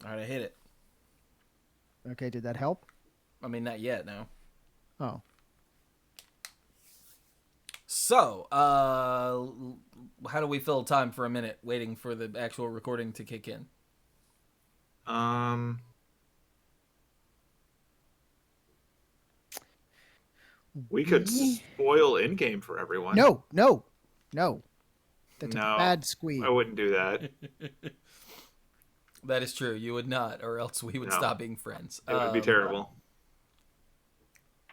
All right, I hit it. Okay, did that help? I mean, not yet, no. Oh. So, how do we fill time for a minute waiting for the actual recording to kick in? We could spoil in-game for everyone. No. That's No, a bad squeeze. I wouldn't do that. That is true. You would not, or else we would stop being friends. It would be terrible.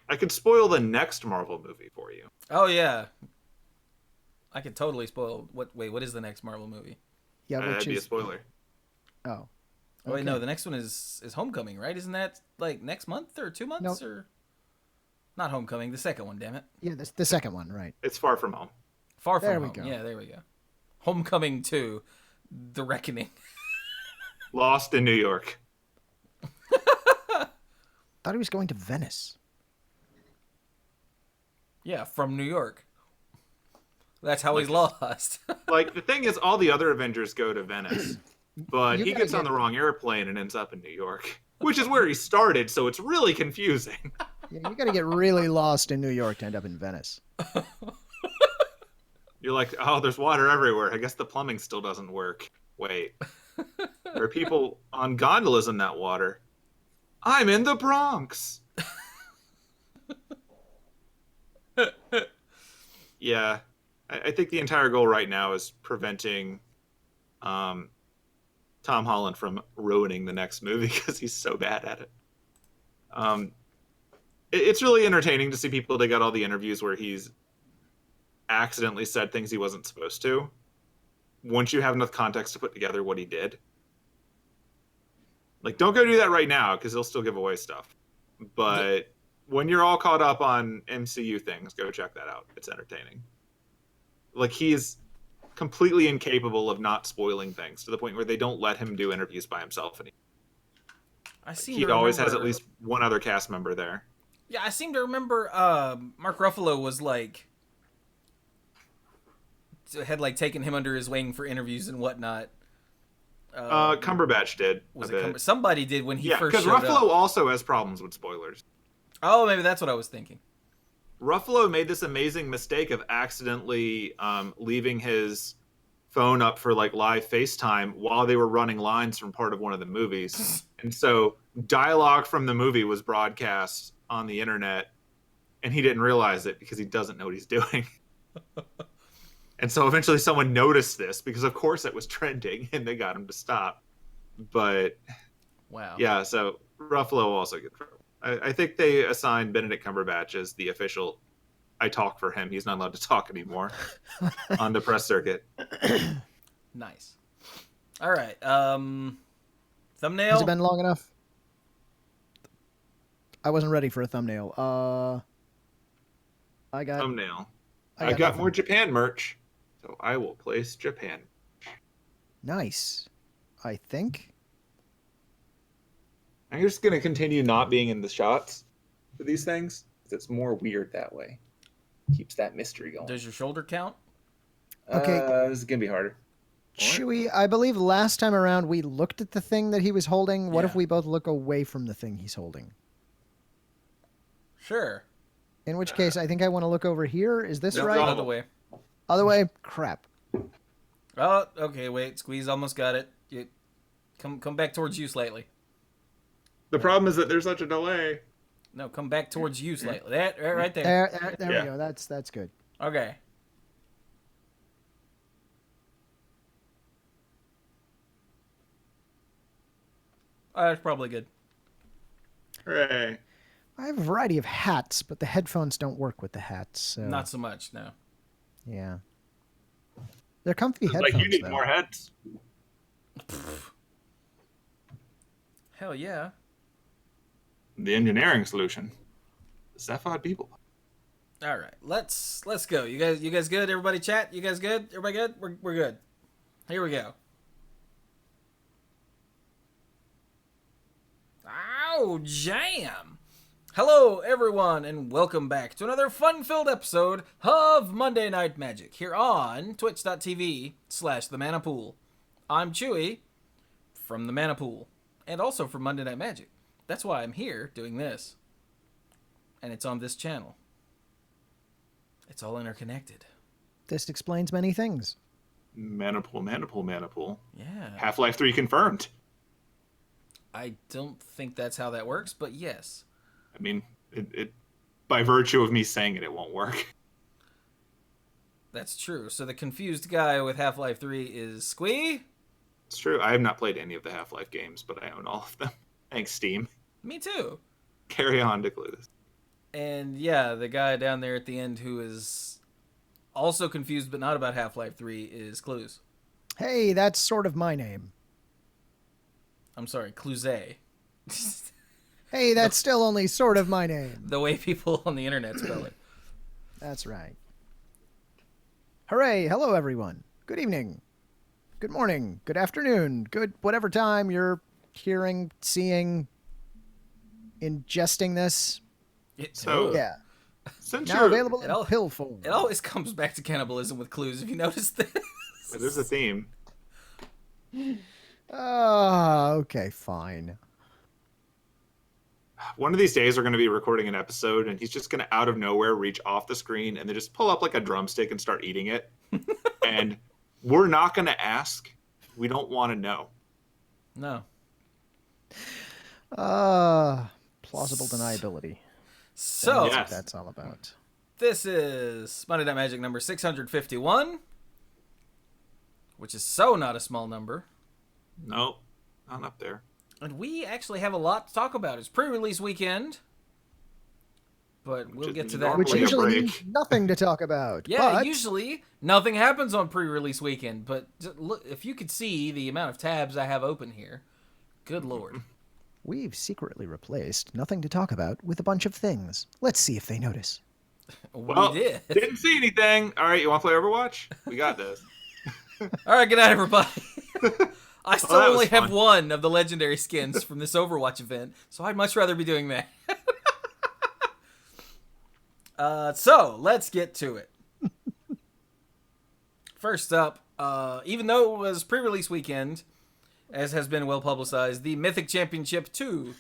I could spoil the next Marvel movie for you. Oh, yeah. I could totally spoil. What is the next Marvel movie? Yeah, That'd be a spoiler. Oh. Okay. Oh, wait, no, the next one is Homecoming, right? Isn't that, like, next month or 2 months? No. Or not Homecoming, the second one, damn it. Yeah, the second one, right. It's Far From Home. Far From There Home. we go. Yeah, there we go. Homecoming 2, The Reckoning. Lost in New York. Thought he was going to Venice. Yeah, from New York. That's how he's lost. Like, the thing is, all the other Avengers go to Venice, but You he gotta gets on the wrong airplane and ends up in New York, which is where he started, so it's really confusing. Yeah, you got to get really lost in New York to end up in Venice. You're like, oh, there's water everywhere. I guess the plumbing still doesn't work. Wait. There are people on gondolas in that water. I'm in the Bronx. Yeah. I think the entire goal right now is preventing Tom Holland from ruining the next movie because he's so bad at it. It's really entertaining to see people dig out all the interviews where he's accidentally said things he wasn't supposed to. Once you have enough context to put together what he did. Like, don't go do that right now because he'll still give away stuff. But when you're all caught up on MCU things, go check that out. It's entertaining. Like, he's completely incapable of not spoiling things to the point where they don't let him do interviews by himself anymore. He always has at least one other cast member there. Yeah, I seem to remember Mark Ruffalo was like had like taken him under his wing for interviews and whatnot. Cumberbatch did. Was it somebody did when he first showed because Ruffalo up. also has problems with spoilers. Oh, maybe that's what I was thinking. Ruffalo made this amazing mistake of accidentally leaving his phone up for like live FaceTime while they were running lines from part of one of the movies. And so dialogue from the movie was broadcast on the internet and he didn't realize it because he doesn't know what he's doing. And so eventually someone noticed this because of course it was trending and they got him to stop. But wow. Yeah, so Ruffalo also gets trouble. I think they assigned Benedict Cumberbatch as the official I talk for him. He's not allowed to talk anymore on the press circuit. Nice. All right. Thumbnail? Has it been long enough? I wasn't ready for a thumbnail. I got thumbnail. I got more Japan merch, so I will place Japan. Nice. I think. I'm just going to continue not being in the shots for these things. It's more weird that way. Keeps that mystery going. Does your shoulder count? Okay. This is going to be harder. Chewy, I believe last time around we looked at the thing that he was holding. What if we both look away from the thing he's holding? Sure. In which case, I think I want to look over here. Is this right? Other way. Other way? Crap. Oh, okay, wait. Squeeze almost got it. Come back towards you slightly. The problem is that there's such a delay. No, come back towards you slightly. That right there. There we go. That's good. Okay. That's probably good. Hooray. I have a variety of hats, but the headphones don't work with the hats. So. Not so much, no. Yeah. They're comfy headphones, Like you need though. more heads. Hell yeah. The engineering solution. Cephod people. All right, let's go. You guys good? Everybody chat? You guys good? Everybody good? We're good. Here we go. Ow, jam. Hello, everyone, and welcome back to another fun-filled episode of Monday Night Magic here on twitch.tv/TheManaPool. I'm Chewy from The Mana Pool. and also for Monday Night Magic. That's why I'm here doing this. And it's on this channel. It's all interconnected. This explains many things. Manipool. Yeah. Half-Life 3 confirmed. I don't think that's how that works, but yes. I mean, it by virtue of me saying it won't work. That's true. So the confused guy with Half-Life 3 is Squee? It's true. I have not played any of the Half-Life games, but I own all of them. Thanks, Steam. Me too. Carry on to Clueless. And yeah, the guy down there at the end who is also confused but not about Half-Life 3 is Clues. Hey, that's sort of my name. I'm sorry, Cluze. Hey, that's still only sort of my name. The way people on the internet spell it. That's right. Hooray! Hello, everyone. Good evening. Good morning. Good afternoon. Good whatever time you're hearing, seeing, ingesting this. So, Yeah. since Now you're... available in pill form. It always comes back to cannibalism with Clues, if you notice this. There's a theme. Okay, fine. One of these days we're going to be recording an episode and he's just going to out of nowhere reach off the screen and then just pull up like a drumstick and start eating it. And we're not going to ask. We don't want to know. No. Plausible deniability. So, That's what that's all about. this is Monday Night Magic number 651, which is so not a small number. Nope. Not up there. And we actually have a lot to talk about. It's pre-release weekend, but we'll get to that Which Normally a usually break. means nothing to talk about. Yeah, but usually nothing happens on pre-release weekend, but just look, if you could see the amount of tabs I have open here, good lord. we've secretly replaced nothing to talk about with a bunch of things. Let's see if they notice. Well, We did. Didn't see anything. All right, you want to play Overwatch? We got this. All right, good night, everybody. I still that was only have fun. one of the legendary skins from this Overwatch event, so I'd much rather be doing that. So, let's get to it. First up, even though it was pre-release weekend, as has been well publicized, the Mythic Championship 2.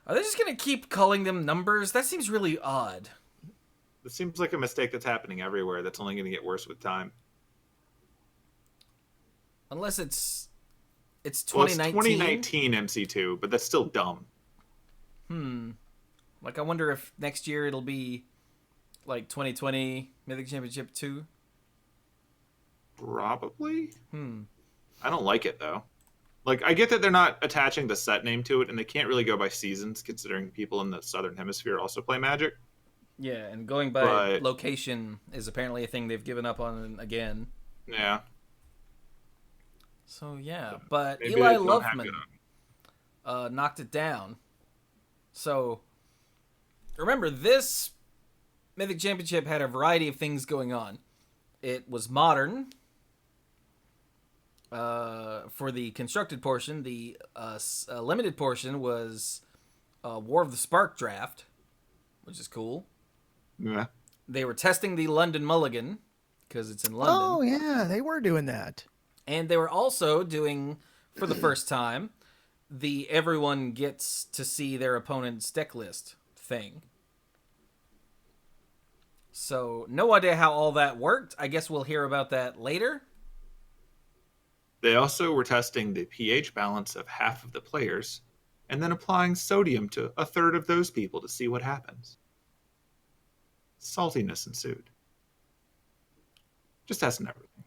Are they just going to keep calling them numbers? That seems really odd. It seems like a mistake that's happening everywhere that's only going to get worse with time. Unless it's Well, it's 2019. 2019 MC2, but that's still dumb. Like, I wonder if next year it'll be like 2020 Mythic Championship 2. Probably. I don't like it, though. Like, I get that they're not attaching the set name to it, and they can't really go by seasons, considering people in the Southern Hemisphere also play Magic. Yeah, and going by But- location is apparently a thing they've given up on again. Yeah. So, yeah. But Maybe Eli they don't have Loveman good- knocked it down. So, remember, this Mythic Championship had a variety of things going on. It was modern. For the constructed portion, the limited portion was War of the Spark draft, which is cool. Yeah. They were testing the London Mulligan, because it's in London. Oh, yeah, they were doing that. And they were also doing, for the first time, the everyone gets to see their opponent's deck list thing. So, no idea how all that worked. I guess we'll hear about that later. They also were testing the pH balance of half of the players, and then applying sodium to a third of those people to see what happens. Saltiness ensued. Just testing everything.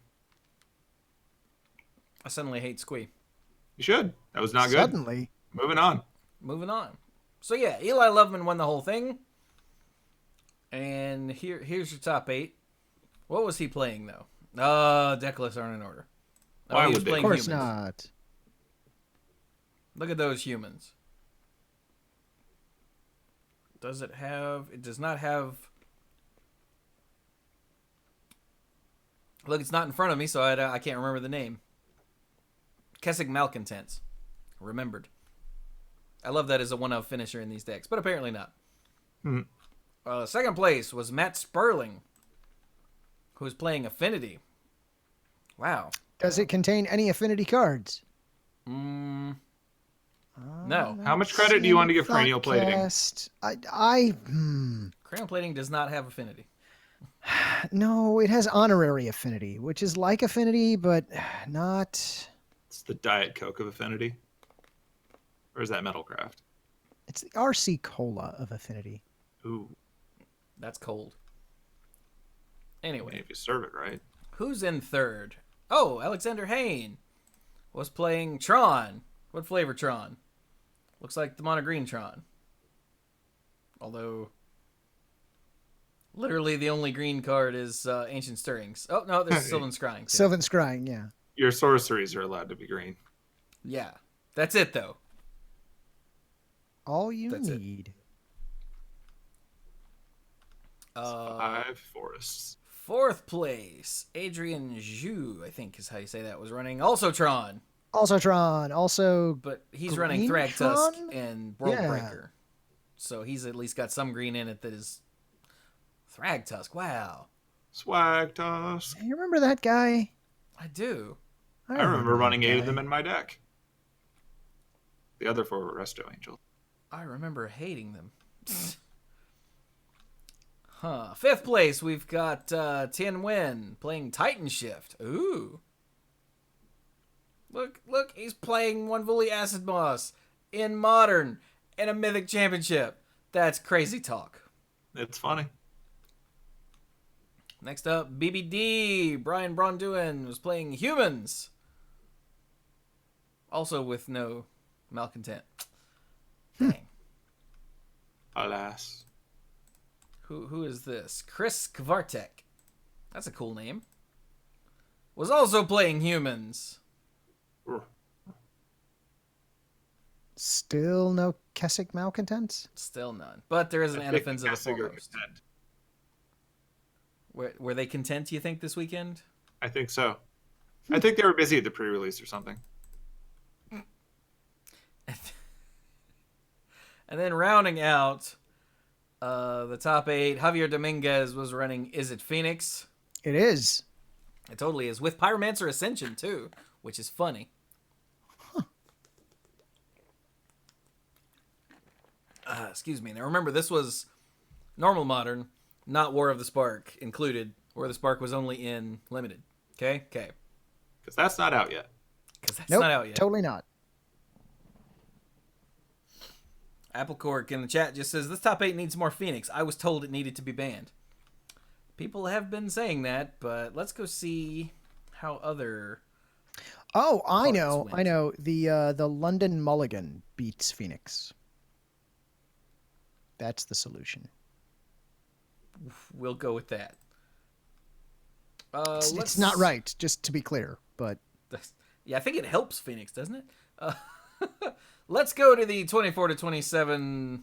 I suddenly hate Squee. You should. That was not good. Suddenly. Moving on. Moving on. So yeah, Eli Loveman won the whole thing. And here's your top 8. What was he playing, though? Deck lists aren't in order. Why he was would they? playing Of course humans. not. Look at those humans. Does it have... It does not have... Look, it's not in front of me, so I can't remember the name. Kessig Malcontents. Remembered. I love that as a one-of finisher in these decks, but apparently not. Second place was Matt Sperling, who was playing Affinity. Wow. Does it contain any affinity cards? No. How much credit do you want to give cranial plating? Cranial plating does not have affinity. No, it has honorary affinity, which is like affinity, but not. It's the Diet Coke of affinity. Or is that Metalcraft? It's the RC Cola of affinity. Ooh. That's cold. Anyway. If you serve it right. Who's in third? Oh, Alexander Hain was playing Tron. What flavor Tron? Looks like the mono green Tron. Although, literally the only green card is Ancient Stirrings. Oh, no, there's Sylvan Scrying. Too. Sylvan Scrying, yeah. Your sorceries are allowed to be green. Yeah. That's it, though. All you need. 5 forests. Fourth place, Adrian Zhu, I think is how you say that, was running also Tron. Also Tron. Also, but he's running Thragtusk and Worldbreaker. So he's at least got some green in it that is Thragtusk. Wow. Swagtusk. You remember that guy? I do. I remember running 8 of them in my deck. The other 4 were Resto Angels. I remember hating them. Fifth place, we've got Tien Wen playing Titan Shift. Ooh. Look, he's playing One Fully Acid Moss in Modern and a Mythic Championship. That's crazy talk. It's funny. Next up, BBD, Brian Bronduin was playing Humans. Also with no malcontent. Dang. Alas. Who is this? Chris Kvartek. That's a cool name. Was also playing Humans. Still no Kessick malcontents? Still none. But there is an Anaphins of the Foremost. Were they content, you think, this weekend? I think so. I think they were busy at the pre-release or something. And then rounding out the top 8, Javier Dominguez was running Is It Phoenix? It is. It totally is. With Pyromancer Ascension, too, which is funny. Excuse me. Now, remember, this was normal Modern, not War of the Spark included. War of the Spark was only in Limited. Okay? Okay. Because that's not out yet. Nope, not out yet. Totally not. Apple Cork in the chat just says, this top 8 needs more Phoenix. I was told it needed to be banned. People have been saying that, but let's go see how other... Oh, I know. Went. I know. The London Mulligan beats Phoenix. That's the solution. We'll go with that. It's not right, just to be clear, but... Yeah, I think it helps Phoenix, doesn't it? Let's go to the 24 to 27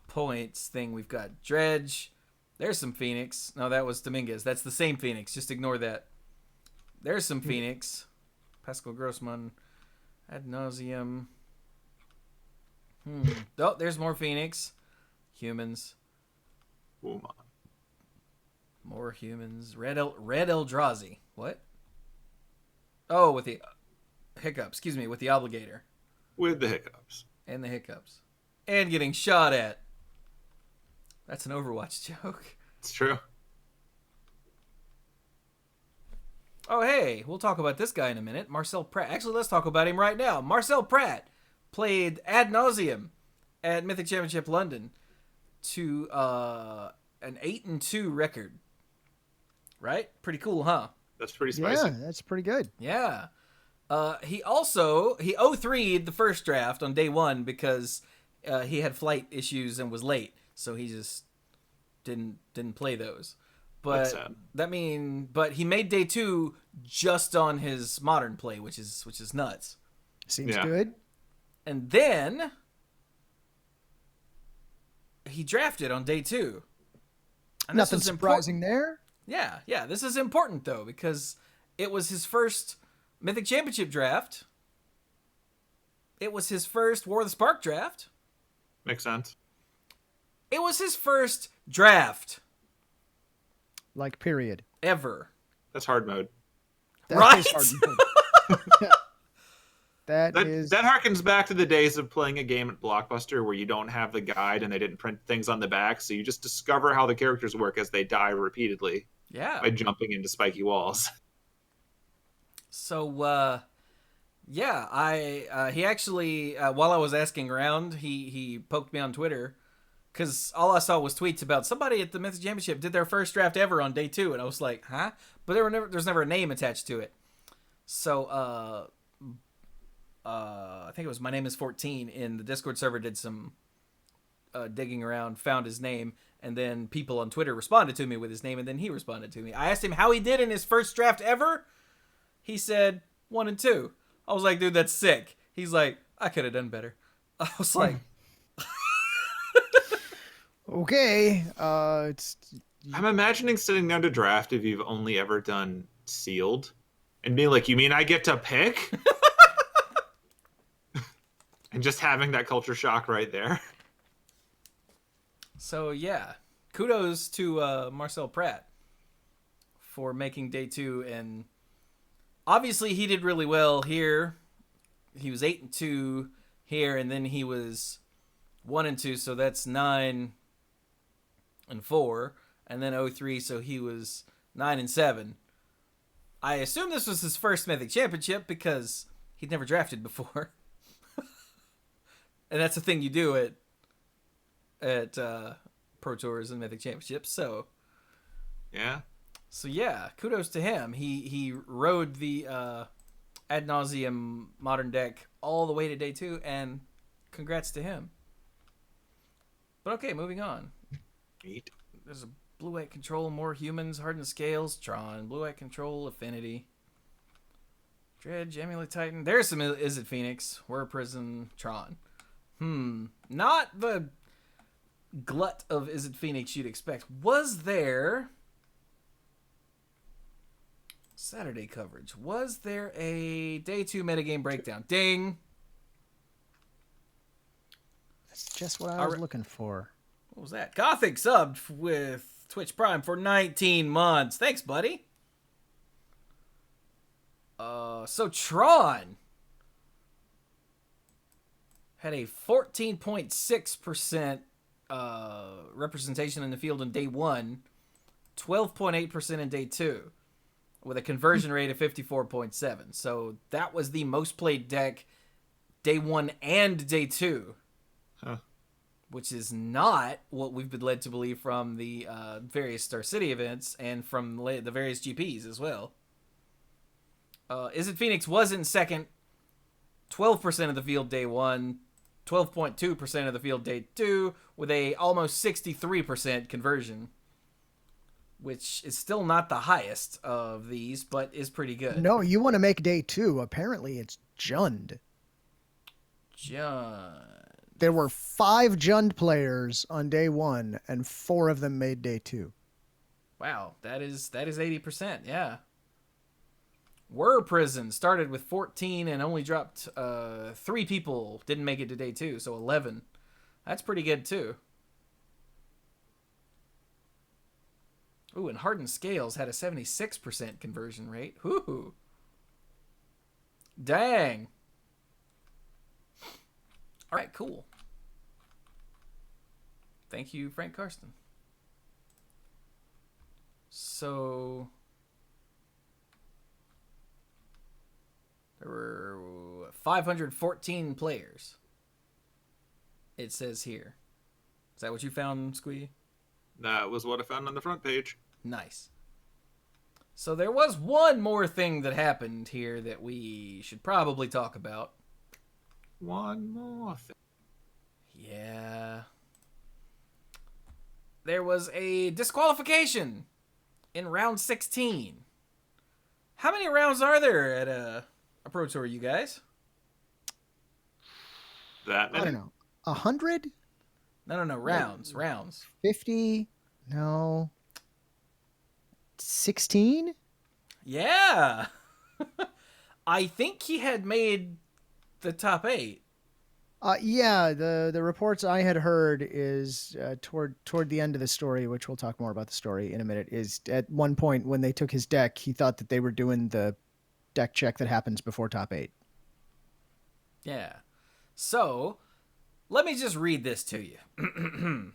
points thing. We've got Dredge. There's some Phoenix. No, that was Dominguez. That's the same Phoenix. Just ignore that. There's some Phoenix. Pascal Grossman. Ad nauseum. Oh, there's more Phoenix. Humans. More humans. Red Eldrazi. What? Oh, with the hiccups. Excuse me, with the obligator. With the hiccups. And the hiccups. And getting shot at. That's an Overwatch joke. It's true. Oh, hey, we'll talk about this guy in a minute. Marcel Pratt. Actually, let's talk about him right now. Marcel Pratt played Ad Nauseam at Mythic Championship London to an 8-2 record. Right? Pretty cool, huh? That's pretty spicy. Yeah, that's pretty good. Yeah. He 0-3'd the first draft on day 1 because he had flight issues and was late. So he just didn't play those. But but he made day 2 just on his Modern play, which is nuts. Seems good. And then he drafted on day 2. And nothing surprising there. Yeah. This is important though because it was his first Mythic Championship draft. It was his first War of the Spark draft. Makes sense. It was his first draft. Like, period. Ever. That's hard mode. Right? Hard mode. That harkens back to the days of playing a game at Blockbuster where you don't have the guide and they didn't print things on the back, so you just discover how the characters work as they die repeatedly. Yeah. By jumping into spiky walls. So, he actually, while I was asking around, he poked me on Twitter, because all I saw was tweets about somebody at the Mythic Championship did their first draft ever on day 2, and I was like, huh? But there's never a name attached to it. So, I think it was My Name is 14 in the Discord server did some digging around, found his name, and then people on Twitter responded to me with his name, and then he responded to me. I asked him how he did in his first draft ever. He said 1 and 2. I was like, dude, that's sick. He's like, I could have done better. I was like, okay. I'm imagining sitting down to draft if you've only ever done sealed and being like, you mean I get to pick? And just having that culture shock right there. So, yeah. Kudos to Marcel Pratt for making day 2. And obviously he did really well here. He was 8 and 2 here, and then he was 1 and 2, so that's 9 and 4. And then 0-3, so he was 9 and 7. I assume this was his first Mythic Championship because he'd never drafted before. And that's the thing you do at Pro Tours and Mythic Championships. So yeah, kudos to him. He rode the ad nauseum modern deck all the way to day 2, and congrats to him. But okay, moving on. Neat. There's a blue-white control, more humans, hardened scales, Tron, blue-white control, affinity, Dredge, Amulet Titan. There's some Izzet Phoenix, Whir Prison, Tron. Not the glut of Izzet Phoenix you'd expect. Was there Saturday coverage? Was there a day 2 metagame breakdown? Ding! That's just what I was looking for. What was that? Gothic subbed with Twitch Prime for 19 months. Thanks, buddy. So Tron had a 14.6% representation in the field in day 1, 12.8% in day 2, with a conversion rate of 54.7. So that was the most played deck day 1 and day 2. Huh. Which is not what we've been led to believe from the various Star City events and from the various GPs as well. Izzet Phoenix was in second, 12% of the field day 1, 12.2% of the field day 2, with a almost 63% conversion, which is still not the highest of these, but is pretty good. No, you want to make day 2. Apparently it's Jund. There were 5 Jund players on day 1, and 4 of them made day 2. Wow, that is 80%, yeah. Whir Prison started with 14 and only dropped 3 people didn't make it to day 2, so 11. That's pretty good too. Ooh, and Hardened Scales had a 76% conversion rate. Whoo! Dang. All right, cool. Thank you, Frank Karsten. So there were 514 players. It says here. Is that what you found, Squee? That was what I found on the front page. Nice. So there was one more thing that happened here that we should probably talk about. One more thing. Yeah. There was a disqualification in round 16. How many rounds are there at a Pro Tour, you guys? That many? I don't know. 100? No. Rounds. 50? No. 16? Yeah. I think he had made the top 8. Yeah, the reports I had heard is toward the end of the story, which we'll talk more about the story in a minute, is at one point when they took his deck, he thought that they were doing the deck check that happens before top 8. Yeah. So, let me just read this to you.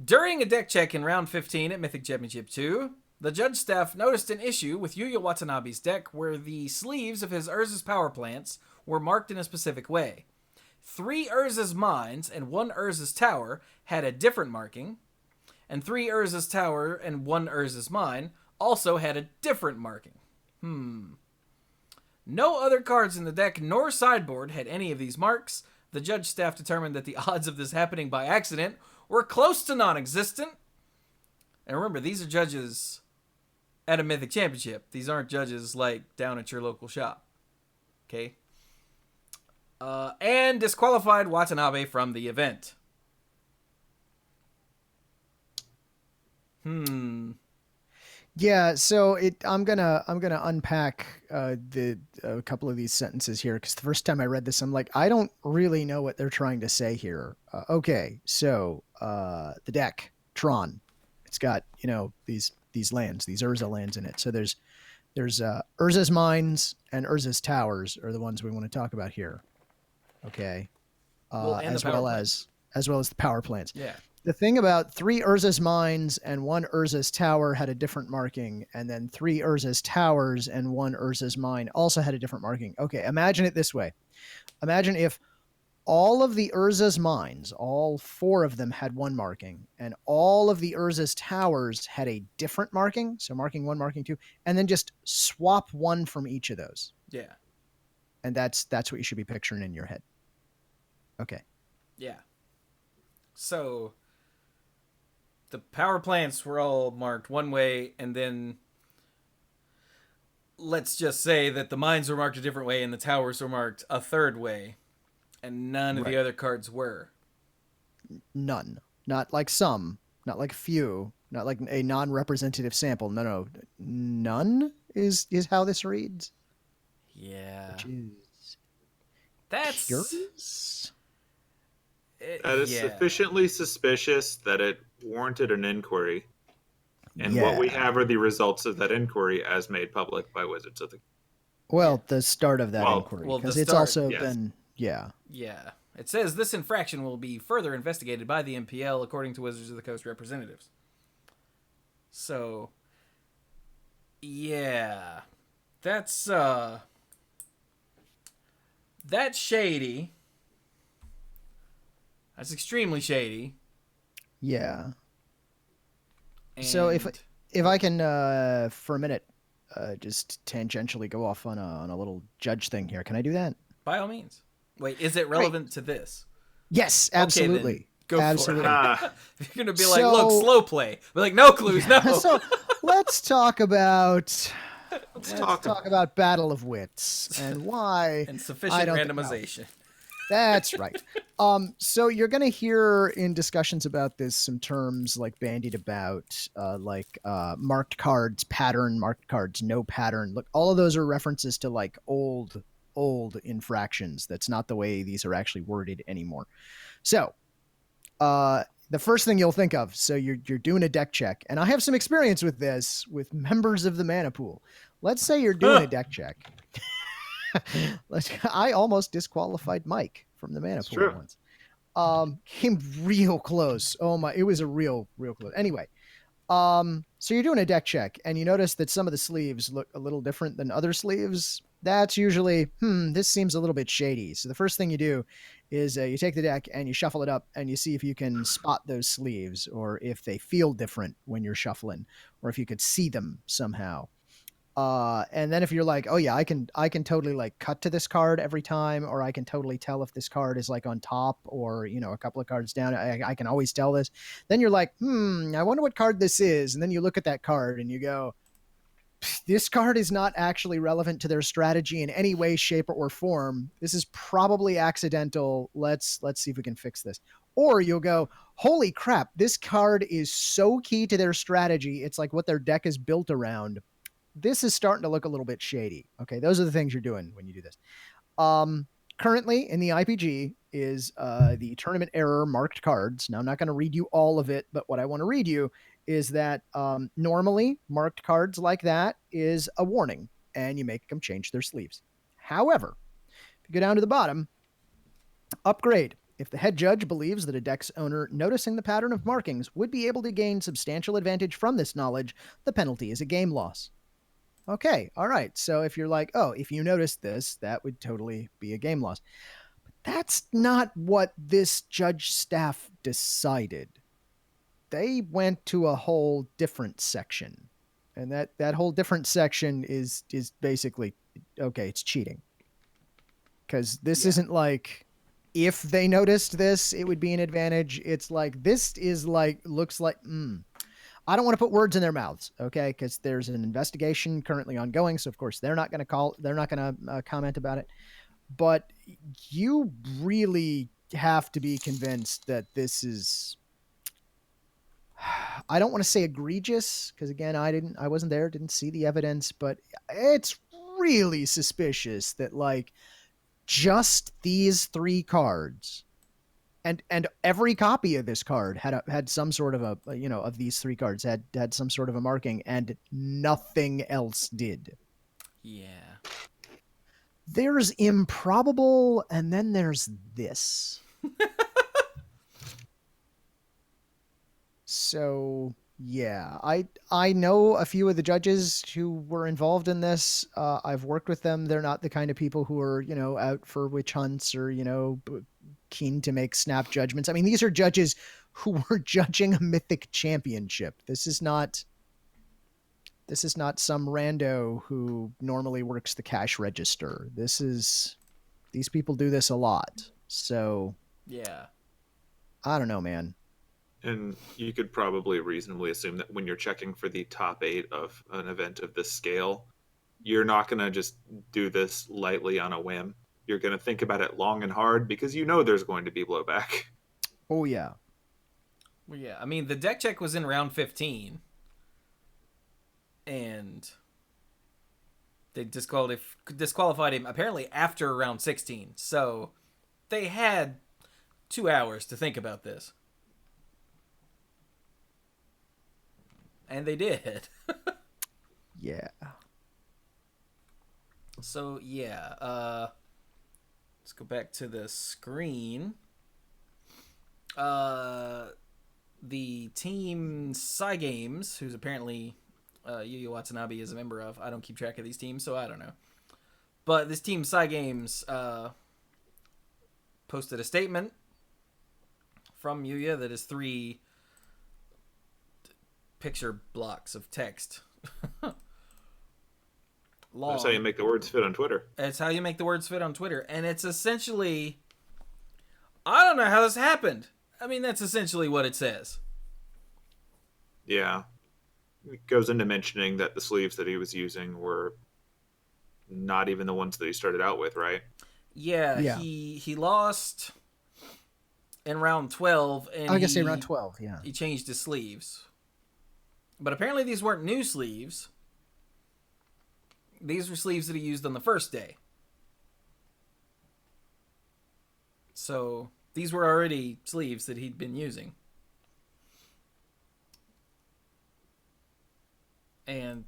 During a deck check in round 15 at Mythic Championship 2, the judge staff noticed an issue with Yuuya Watanabe's deck where the sleeves of his Urza's power plants were marked in a specific way. 3 Urza's Mines and 1 Urza's Tower had a different marking, and 3 Urza's Tower and 1 Urza's Mine also had a different marking. No other cards in the deck nor sideboard had any of these marks. The judge staff determined that the odds of this happening by accident were close to non-existent. And remember, these are judges at a Mythic Championship. These aren't judges like down at your local shop. Okay? And disqualified Watanabe from the event. Yeah, so I'm gonna unpack a couple of these sentences here, because the first time I read this, I'm like, I don't really know what they're trying to say here. Okay, so the deck Tron, it's got these lands, these Urza lands in it. So there's Urza's Mines and Urza's Towers are the ones we want to talk about here. Okay, as well as the power plants. Yeah. The thing about 3 Urza's Mines and 1 Urza's Tower had a different marking, and then 3 Urza's Towers and 1 Urza's Mine also had a different marking. Okay, imagine it this way. Imagine if all of the Urza's Mines, all 4 of them had 1 marking, and all of the Urza's Towers had a different marking, so marking 1, marking 2, and then just swap 1 from each of those. Yeah. And that's what you should be picturing in your head. Okay. Yeah. So the power plants were all marked one way, and then let's just say that the mines were marked a different way and the towers were marked a third way, and none of the other cards were. None. Not like some, not like few, not like a non-representative sample. No. None is how this reads. Yeah. Which is that's curious. That is sufficiently suspicious that it warranted an inquiry. And what we have are the results of that inquiry as made public by Wizards of the... Well, the start of that inquiry. Because it's also been... Yeah. Yeah. It says this infraction will be further investigated by the MPL according to Wizards of the Coast representatives. So, yeah. That's shady. That's extremely shady. Yeah. And So if I can for a minute just tangentially go off on a little judge thing here, can I do that? by all means. Wait, is it relevant to this? Yes, absolutely. Okay, go absolutely. for it. You're gonna be like, look, slow play. Be like, no clues, no. So let's talk about Battle of Wits and why and sufficient randomization. That's right. So you're going to hear in discussions about this some terms like bandied about, like marked cards pattern, marked cards no pattern. Look, all of those are references to like old infractions. That's not the way these are actually worded anymore. So the first thing you'll think of, so you're doing a deck check, and I have some experience with this with members of the Mana Pool. Let's say you're doing a deck check. I almost disqualified Mike from the Mana Pool once. Came real close. Oh my, it was a real close. Anyway, so you're doing a deck check and you notice that some of the sleeves look a little different than other sleeves. That's usually, this seems a little bit shady. So the first thing you do is you take the deck and you shuffle it up and you see if you can spot those sleeves or if they feel different when you're shuffling or if you could see them somehow. And then if you're like, oh yeah, I can totally like cut to this card every time, or I can totally tell if this card is like on top or, a couple of cards down. I can always tell this. Then you're like, I wonder what card this is. And then you look at that card and you go, this card is not actually relevant to their strategy in any way, shape, or form. This is probably accidental. Let's see if we can fix this. Or you'll go, holy crap, this card is so key to their strategy. It's like what their deck is built around. This is starting to look a little bit shady. Okay, those are the things you're doing when you do this. Currently in the IPG is the tournament error marked cards. Now, I'm not going to read you all of it, but what I want to read you is that normally marked cards like that is a warning, and you make them change their sleeves. However, If you go down to the bottom, upgrade. If the head judge believes that a deck's owner noticing the pattern of markings would be able to gain substantial advantage from this knowledge, the penalty is a game loss. Okay, all right. So if you're like, oh, if you noticed this, that would totally be a game loss. But that's not what this judge staff decided. They went to a whole different section. And that whole different section is basically, okay, it's cheating. Because this isn't like, if they noticed this, it would be an advantage. It's like, this is like, looks like, I don't want to put words in their mouths, okay? Because there's an investigation currently ongoing, so of course they're not going to comment about it. But you really have to be convinced that this is, I don't want to say egregious, because again, I wasn't there, didn't see the evidence, but it's really suspicious that like just these 3 cards. And every copy of this card had some sort of of these 3 cards had some sort of a marking, and nothing else did. Yeah. There's improbable, and then there's this. So yeah, I know a few of the judges who were involved in this. I've worked with them. They're not the kind of people who are out for witch hunts or keen to make snap judgments. I mean, these are judges who were judging a Mythic Championship. This is not some rando who normally works the cash register. These people do this a lot. So yeah, I don't know, man. And you could probably reasonably assume that when you're checking for the top 8 of an event of this scale, you're not going to just do this lightly on a whim. You're going to think about it long and hard because there's going to be blowback. Oh, yeah. Well, yeah. I mean, the deck check was in round 15. And they disqualified him apparently after round 16. So they had 2 hours to think about this. And they did. Yeah. So, yeah. Let's go back to the screen. The team Psy Games, who's apparently Yuuya Watanabe is a member of. I don't keep track of these teams, so I don't know. But this team Psy Games posted a statement from Yuuya that is 3 picture blocks of text. Long. That's how you make the words fit on Twitter. It's how you make the words fit on Twitter. And it's essentially, I don't know how this happened. I mean, that's essentially what it says. Yeah. It goes into mentioning that the sleeves that he was using were not even the ones that he started out with, right? Yeah. He lost in round 12. And I guess round 12, yeah. He changed his sleeves. But apparently these weren't new sleeves. These were sleeves that he used on the first day. So these were already sleeves that he'd been using. And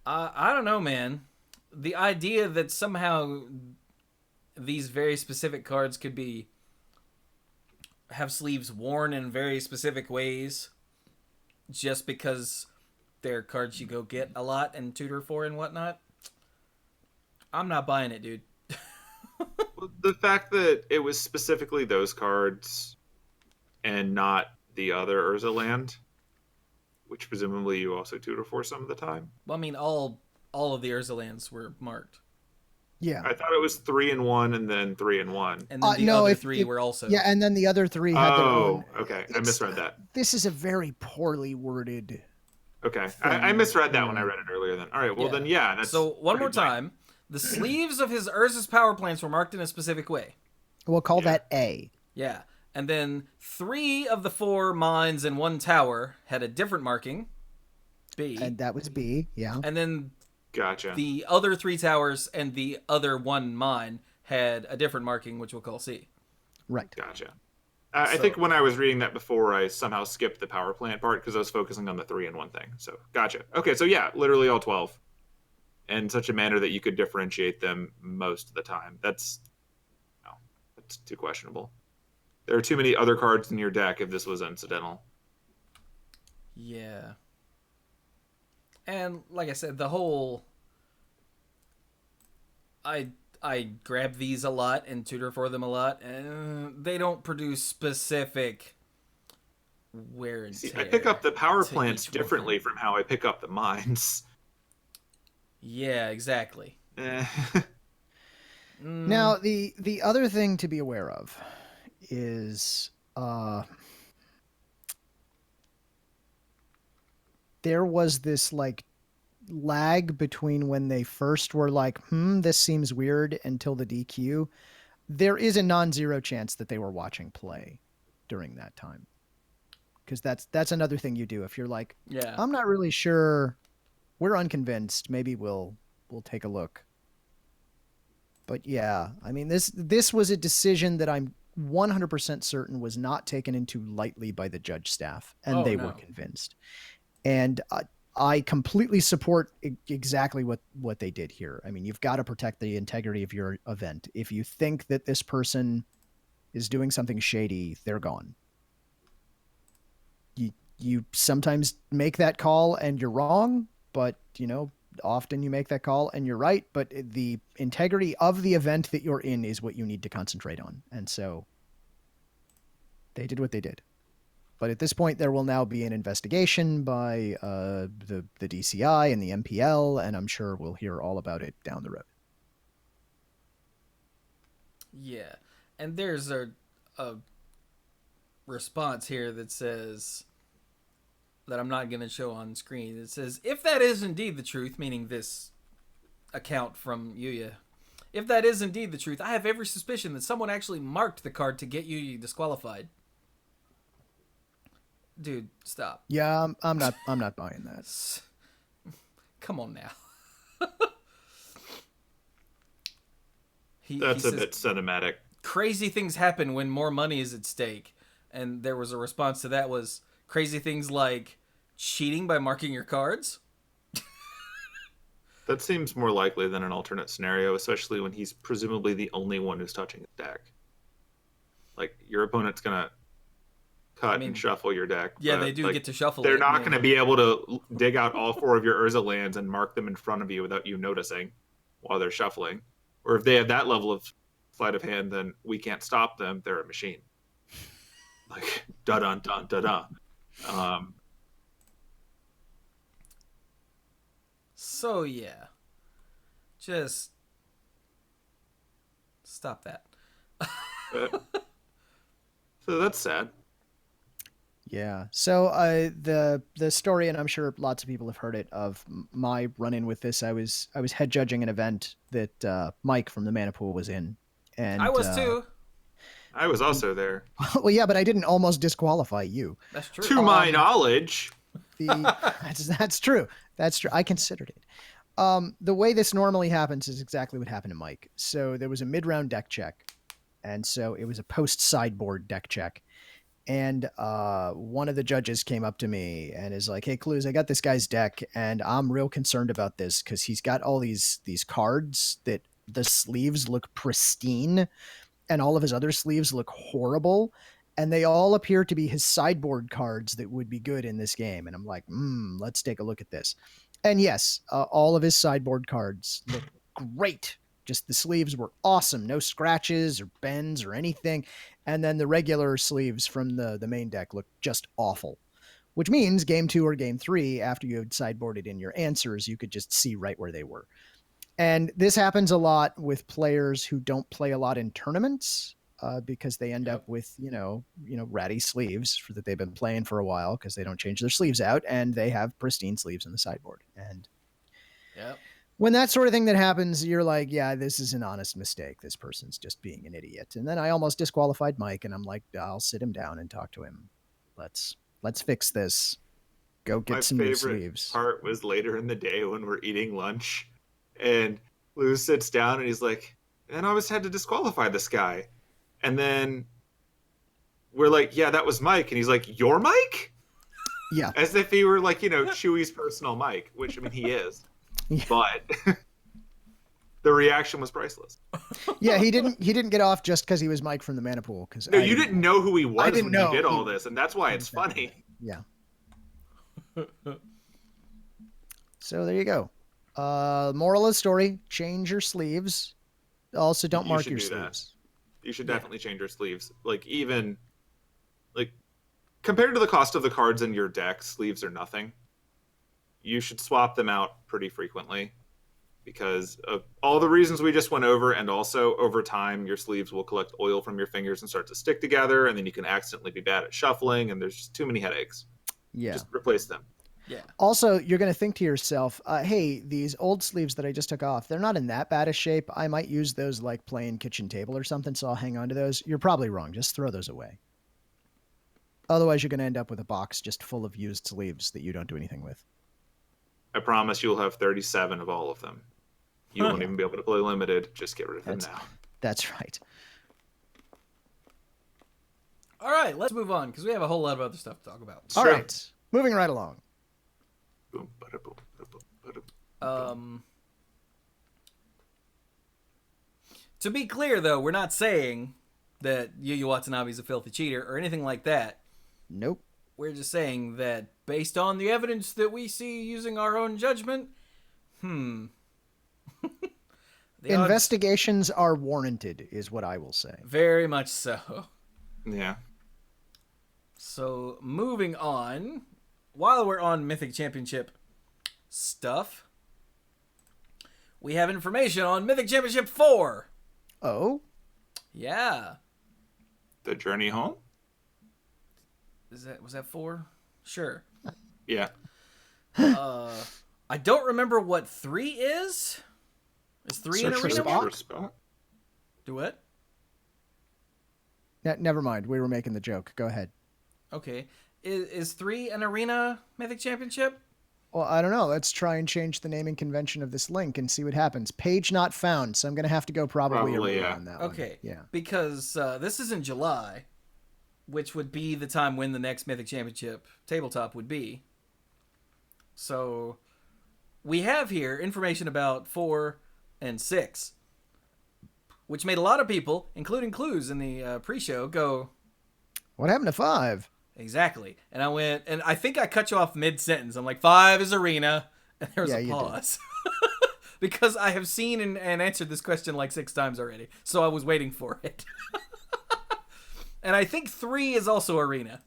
I don't know, man. The idea that somehow these very specific cards could have sleeves worn in very specific ways just because they're cards you go get a lot and tutor for and whatnot. I'm not buying it, dude. Well, the fact that it was specifically those cards and not the other Urza land, which presumably you also tutor for some of the time. Well, I mean, all of the Urza lands were marked. Yeah. I thought it was 3-1 and then 3-1. And then the other 3 were also. Yeah, and then the other 3 had their own. Okay. I misread that. This is a very poorly worded. Okay. I misread that when I read it earlier then. All right. Well, then, yeah. That's so one more time. The sleeves of his Urza's power plants were marked in a specific way. We'll call that A. Yeah. And then 3 of the 4 mines and 1 tower had a different marking. B. And that was B, yeah. And then gotcha. The other 3 towers and the other 1 mine had a different marking, which we'll call C. Right. Gotcha. I think when I was reading that before, I somehow skipped the power plant part because I was focusing on the 3-1 thing. So, gotcha. Okay, so yeah, literally all 12. in such a manner that you could differentiate them most of the time. That's too questionable. There are too many other cards in your deck if this was incidental. Yeah. And like I said, the whole I grab these a lot and tutor for them a lot, and they don't produce specific wear and tear. See, I pick up the power plants differently from how I pick up the mines. Yeah, exactly. Now, the other thing to be aware of is there was this like lag between when they first were like, this seems weird, until the DQ. There is a non-zero chance that they were watching play during that time. Because that's another thing you do. If you're like, yeah, I'm not really sure, we're unconvinced, maybe we'll take a look. But yeah, I mean, this was a decision that I'm 100% certain was not taken into lightly by the judge staff, and they were convinced. And I completely support exactly what they did here. I mean, you've got to protect the integrity of your event. If you think that this person is doing something shady, they're gone. You sometimes make that call and you're wrong, but often you make that call and you're right. But the integrity of the event that you're in is what you need to concentrate on. And so they did what they did. But at this point, there will now be an investigation by the DCI and the MPL, and I'm sure we'll hear all about it down the road. Yeah, and there's a response here that says that I'm not going to show on screen. It says, if that is indeed the truth, meaning this account from Yuuya, if that is indeed the truth, I have every suspicion that someone actually marked the card to get Yuuya disqualified. Dude, stop. Yeah, I'm not buying that. Come on now. That's a bit cinematic. Crazy things happen when more money is at stake. And there was a response to that was crazy things like cheating by marking your cards. That seems more likely than an alternate scenario, especially when he's presumably the only one who's touching the deck. Like, your opponent's going to cut and shuffle your deck. Yeah, they do get to shuffle. They're not going to be able to dig out all 4 of your Urza lands and mark them in front of you without you noticing while they're shuffling. Or if they have that level of sleight of hand, then we can't stop them. They're a machine. Like, da-dun-dun-da-da. So, yeah. Just stop that. So that's sad. Yeah. So the story, and I'm sure lots of people have heard it, of my run-in with this. I was head judging an event that Mike from the Mana Pool was in, and I was too. I was also there. Well, yeah, but I didn't almost disqualify you. That's true. To my knowledge. That's true. That's true. I considered it. The way this normally happens is exactly what happened to Mike. So there was a mid-round deck check, and so it was a post-sideboard deck check. And one of the judges came up to me and is like, "Hey, Clues, I got this guy's deck, and I'm real concerned about this because he's got all these cards that the sleeves look pristine, and all of his other sleeves look horrible, and they all appear to be his sideboard cards that would be good in this game." And I'm like, let's take a look at this. And yes, all of his sideboard cards look great. Just the sleeves were awesome. No scratches or bends or anything. And then the regular sleeves from the main deck looked just awful, which means game 2 or game 3, after you had sideboarded in your answers, you could just see right where they were. And this happens a lot with players who don't play a lot in tournaments because they end up with, ratty sleeves that they've been playing for a while because they don't change their sleeves out, and they have pristine sleeves in the sideboard. And when that sort of thing that happens, you're like, yeah, this is an honest mistake. This person's just being an idiot. And then I almost disqualified Mike, and I'm like, I'll sit him down and talk to him. Let's fix this. Go get some new sleeves. My favorite part was later in the day when we're eating lunch, and Lou sits down and he's like, and I always had to disqualify this guy. And then we're like, yeah, that was Mike. And he's like, your Mike? Yeah. As if he were like, Chewy's personal Mike, which, I mean, he is. but the reaction was priceless. Yeah, he didn't get off just because he was Mike from the Mana Pool. Because No, you didn't know who he was when know you did all this, and that's why it's funny. Yeah. So there you go. Moral of the story: change your sleeves. Also, don't mark your sleeves. You should definitely change your sleeves. Like compared to the cost of the cards in your deck, sleeves are nothing. You should swap them out pretty frequently because of all the reasons we just went over, and also over time your sleeves will collect oil from your fingers and start to stick together, and then you can accidentally be bad at shuffling, and there's just too many headaches. Yeah. Just replace them. Yeah. Also, you're going to think to yourself, hey, these old sleeves that I just took off, they're not in that bad a shape. I might use those like playing kitchen table or something, so I'll hang on to those. You're probably wrong. Just throw those away. Otherwise, you're going to end up with a box just full of used sleeves that you don't do anything with. I promise you'll have 37 of all of them. You won't even be able to play limited. Just get rid of them now. That's right. All right, let's move on because we have a whole lot of other stuff to talk about. All right, moving right along. To be clear, though, we're not saying that Yuuya Watanabe is a filthy cheater or anything like that. Nope. We're just saying that based on the evidence that we see using our own judgment, investigations are warranted, is what I will say. Very much so. Yeah. So, moving on, while we're on Mythic Championship stuff, we have information on Mythic Championship 4. Oh? Yeah. The Journey Home? Was that 4? Sure. Yeah. I don't remember what 3 is. Is 3 an arena? Do what? Never mind. We were making the joke. Go ahead. Okay. Is 3 an arena Mythic Championship? Well, I don't know. Let's try and change the naming convention of this link and see what happens. Page not found, so I'm going to have to go probably arena on that one. Okay. Yeah. Because this is in July, which would be the time when the next Mythic Championship tabletop would be. So we have here information about 4 and 6, which made a lot of people, including Clues in the pre-show, go, what happened to 5? Exactly. And I went, and I think I cut you off mid-sentence. I'm like, 5 is arena. And there was a pause. Because I have seen and answered this question like 6 times already. So I was waiting for it. And I think 3 is also arena.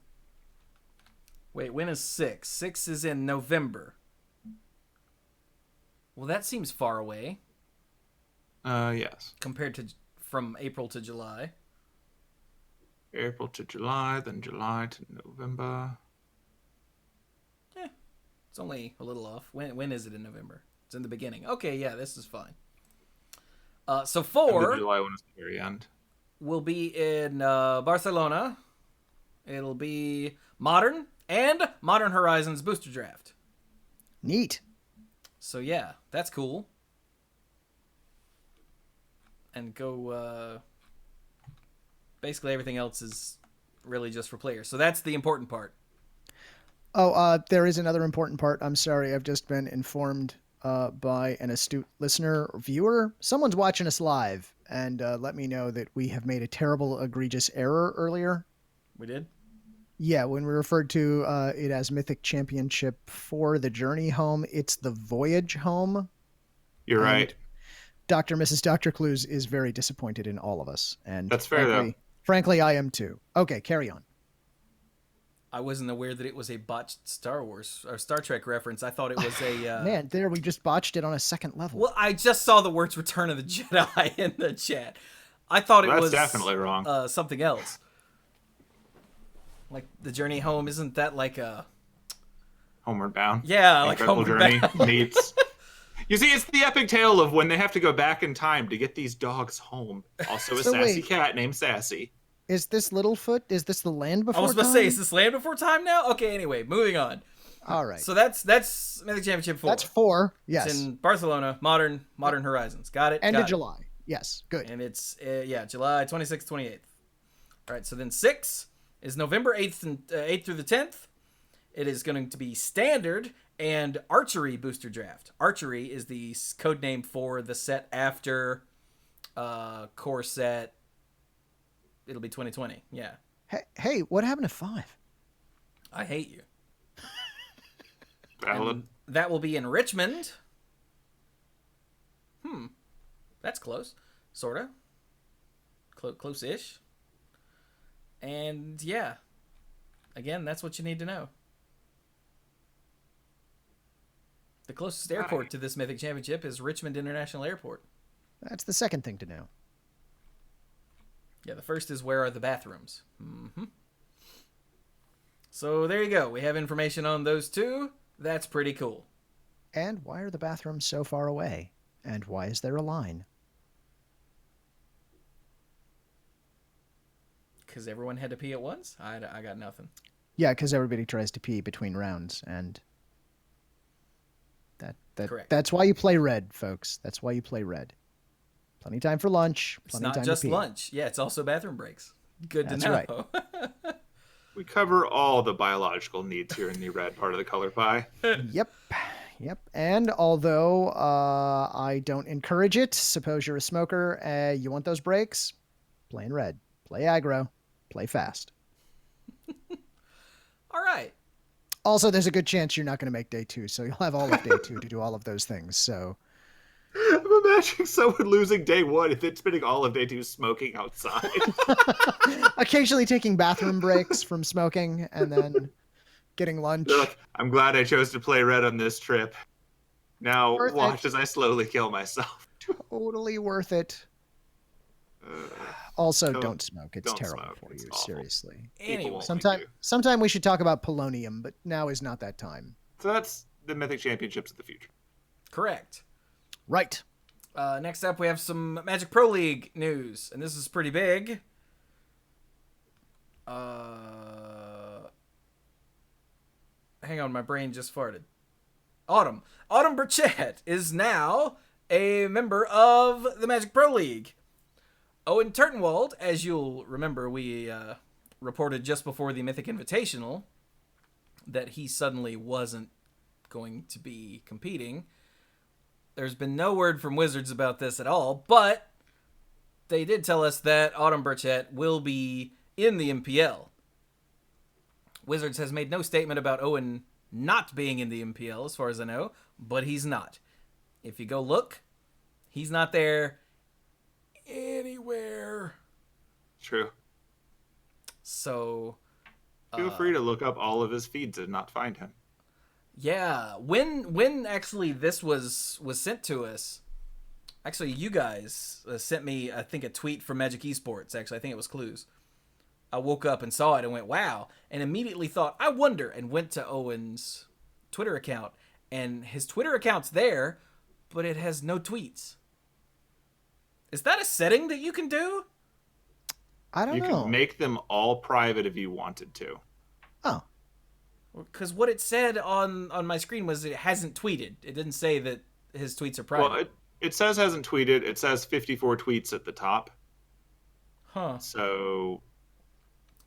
Wait, when is 6? 6 is in November. Well, that seems far away. Yes. Compared to from April to July. April to July, then July to November. Yeah, it's only a little off. When is it in November? It's in the beginning. Okay, yeah, this is fine. So 4 July one is the very end. Will be in Barcelona. It'll be Modern and Modern Horizons Booster Draft. Neat. So yeah, that's cool. And go... basically everything else is really just for players. So that's the important part. Oh, there is another important part. I'm sorry. I've just been informed by an astute listener or viewer. Someone's watching us live and let me know that we have made a terrible, egregious error earlier. We did? Yeah, when we referred to it as Mythic Championship for the Journey Home, it's the Voyage Home. You're right. Dr. Mrs. Dr. Clues is very disappointed in all of us. And that's fair, though. Frankly, I am too. Okay, carry on. I wasn't aware that it was a botched Star Wars or Star Trek reference. I thought it was a... Man, there we just botched it on a second level. Well, I just saw the words Return of the Jedi in the chat. I thought it was... That's definitely wrong. Something else. Like, the Journey Home, isn't that like a... Homeward Bound? Yeah, like Homeward Journey Bound. meets... You see, it's the epic tale of when they have to go back in time to get these dogs home. Also a sassy cat named Sassy. Is this Littlefoot? Is this the Land Before Time? I was about to say, is this Land Before Time now? Okay, anyway, moving on. All right. So that's Mythic Championship 4. That's 4, yes. It's in Barcelona, Modern Horizons. Got it? End of July. Yes, good. And it's, July 26th, 28th. All right, so then 6 is November 8th through the 10th. It is going to be Standard And Archery Booster Draft. Archery is the code name for the set after core set. It'll be 2020. Yeah. Hey, what happened to 5? I hate you. Valid. And that will be in Richmond. That's close. Sorta. Close-ish. And yeah. Again, that's what you need to know. The closest airport to this Mythic Championship is Richmond International Airport. That's the second thing to know. Yeah, the first is where are the bathrooms. So there you go. We have information on those two. That's pretty cool. And why are the bathrooms so far away? And why is there a line? Because everyone had to pee at once? I got nothing. Yeah, because everybody tries to pee between rounds, and Correct. That's why you play red, folks. That's why you play red. Plenty of time for lunch. It's Plenty of not time just to pee. lunch. Yeah, it's also bathroom breaks. Good That's to know. right. We cover all the biological needs here in the red part of the color pie. Yep. And although I don't encourage it, suppose you're a smoker, you want those breaks? Play in red. Play aggro. Play fast. All right. Also, there's a good chance you're not going to make day 2, so you'll have all of day 2 to do all of those things. So I'm imagining someone losing day 1 and then spending all of day 2 smoking outside. occasionally taking bathroom breaks from smoking and then getting lunch. Look, I'm glad I chose to play red on this trip. Now Worth watch it. as I slowly kill myself. Totally worth it. Also, don't- don't smoke. It's don't terrible smoke. for It's you. awful. Seriously. Anyway. won't Sometime, like you. sometime we should talk about polonium, but now is not that time. So that's the Mythic Championships of the future. Correct. Right. Next up, we have some Magic Pro League news, and this is pretty big. Hang on, my brain just farted. Autumn Burchett is now a member of the Magic Pro League. Owen Turtenwald, as you'll remember, we reported just before the Mythic Invitational that he suddenly wasn't going to be competing. There's been no word from Wizards about this at all, but they did tell us that Autumn Burchett will be in the MPL. Wizards has made no statement about Owen not being in the MPL, as far as I know, but he's not. If you go look, he's not there anywhere. True. So Feel free to look up all of his feeds and not find him. yeah, when actually this was sent to us, actually you guys sent me, I think, a tweet from Magic Esports. Actually, I think it was Clues. I woke up and saw it and went, wow, and immediately thought, I wonder, and went to Owen's Twitter account, and his Twitter account's there, but it has no tweets. Is that a setting that you can do? I don't You know. can make them all private if you wanted to. Oh. Because what it said on my screen was it hasn't tweeted. It didn't say that his tweets are private. Well, it says hasn't tweeted. It says 54 tweets at the top. Huh. So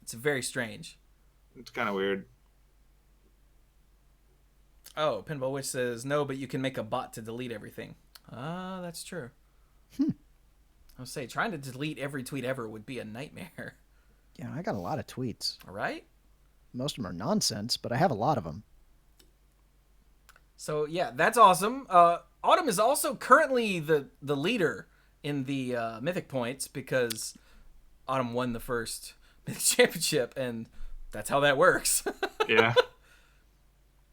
It's very strange. it's kind of weird. Oh, Pinball Witch says, no, but you can make a bot to delete everything. Ah, that's true. I was saying, trying to delete every tweet ever would be a nightmare. Yeah, I got a lot of tweets. All right? Most of them are nonsense, but I have a lot of them. So, yeah, that's awesome. Autumn is also currently the leader in the Mythic points because Autumn won the first Mythic Championship, and that's how that works. Yeah.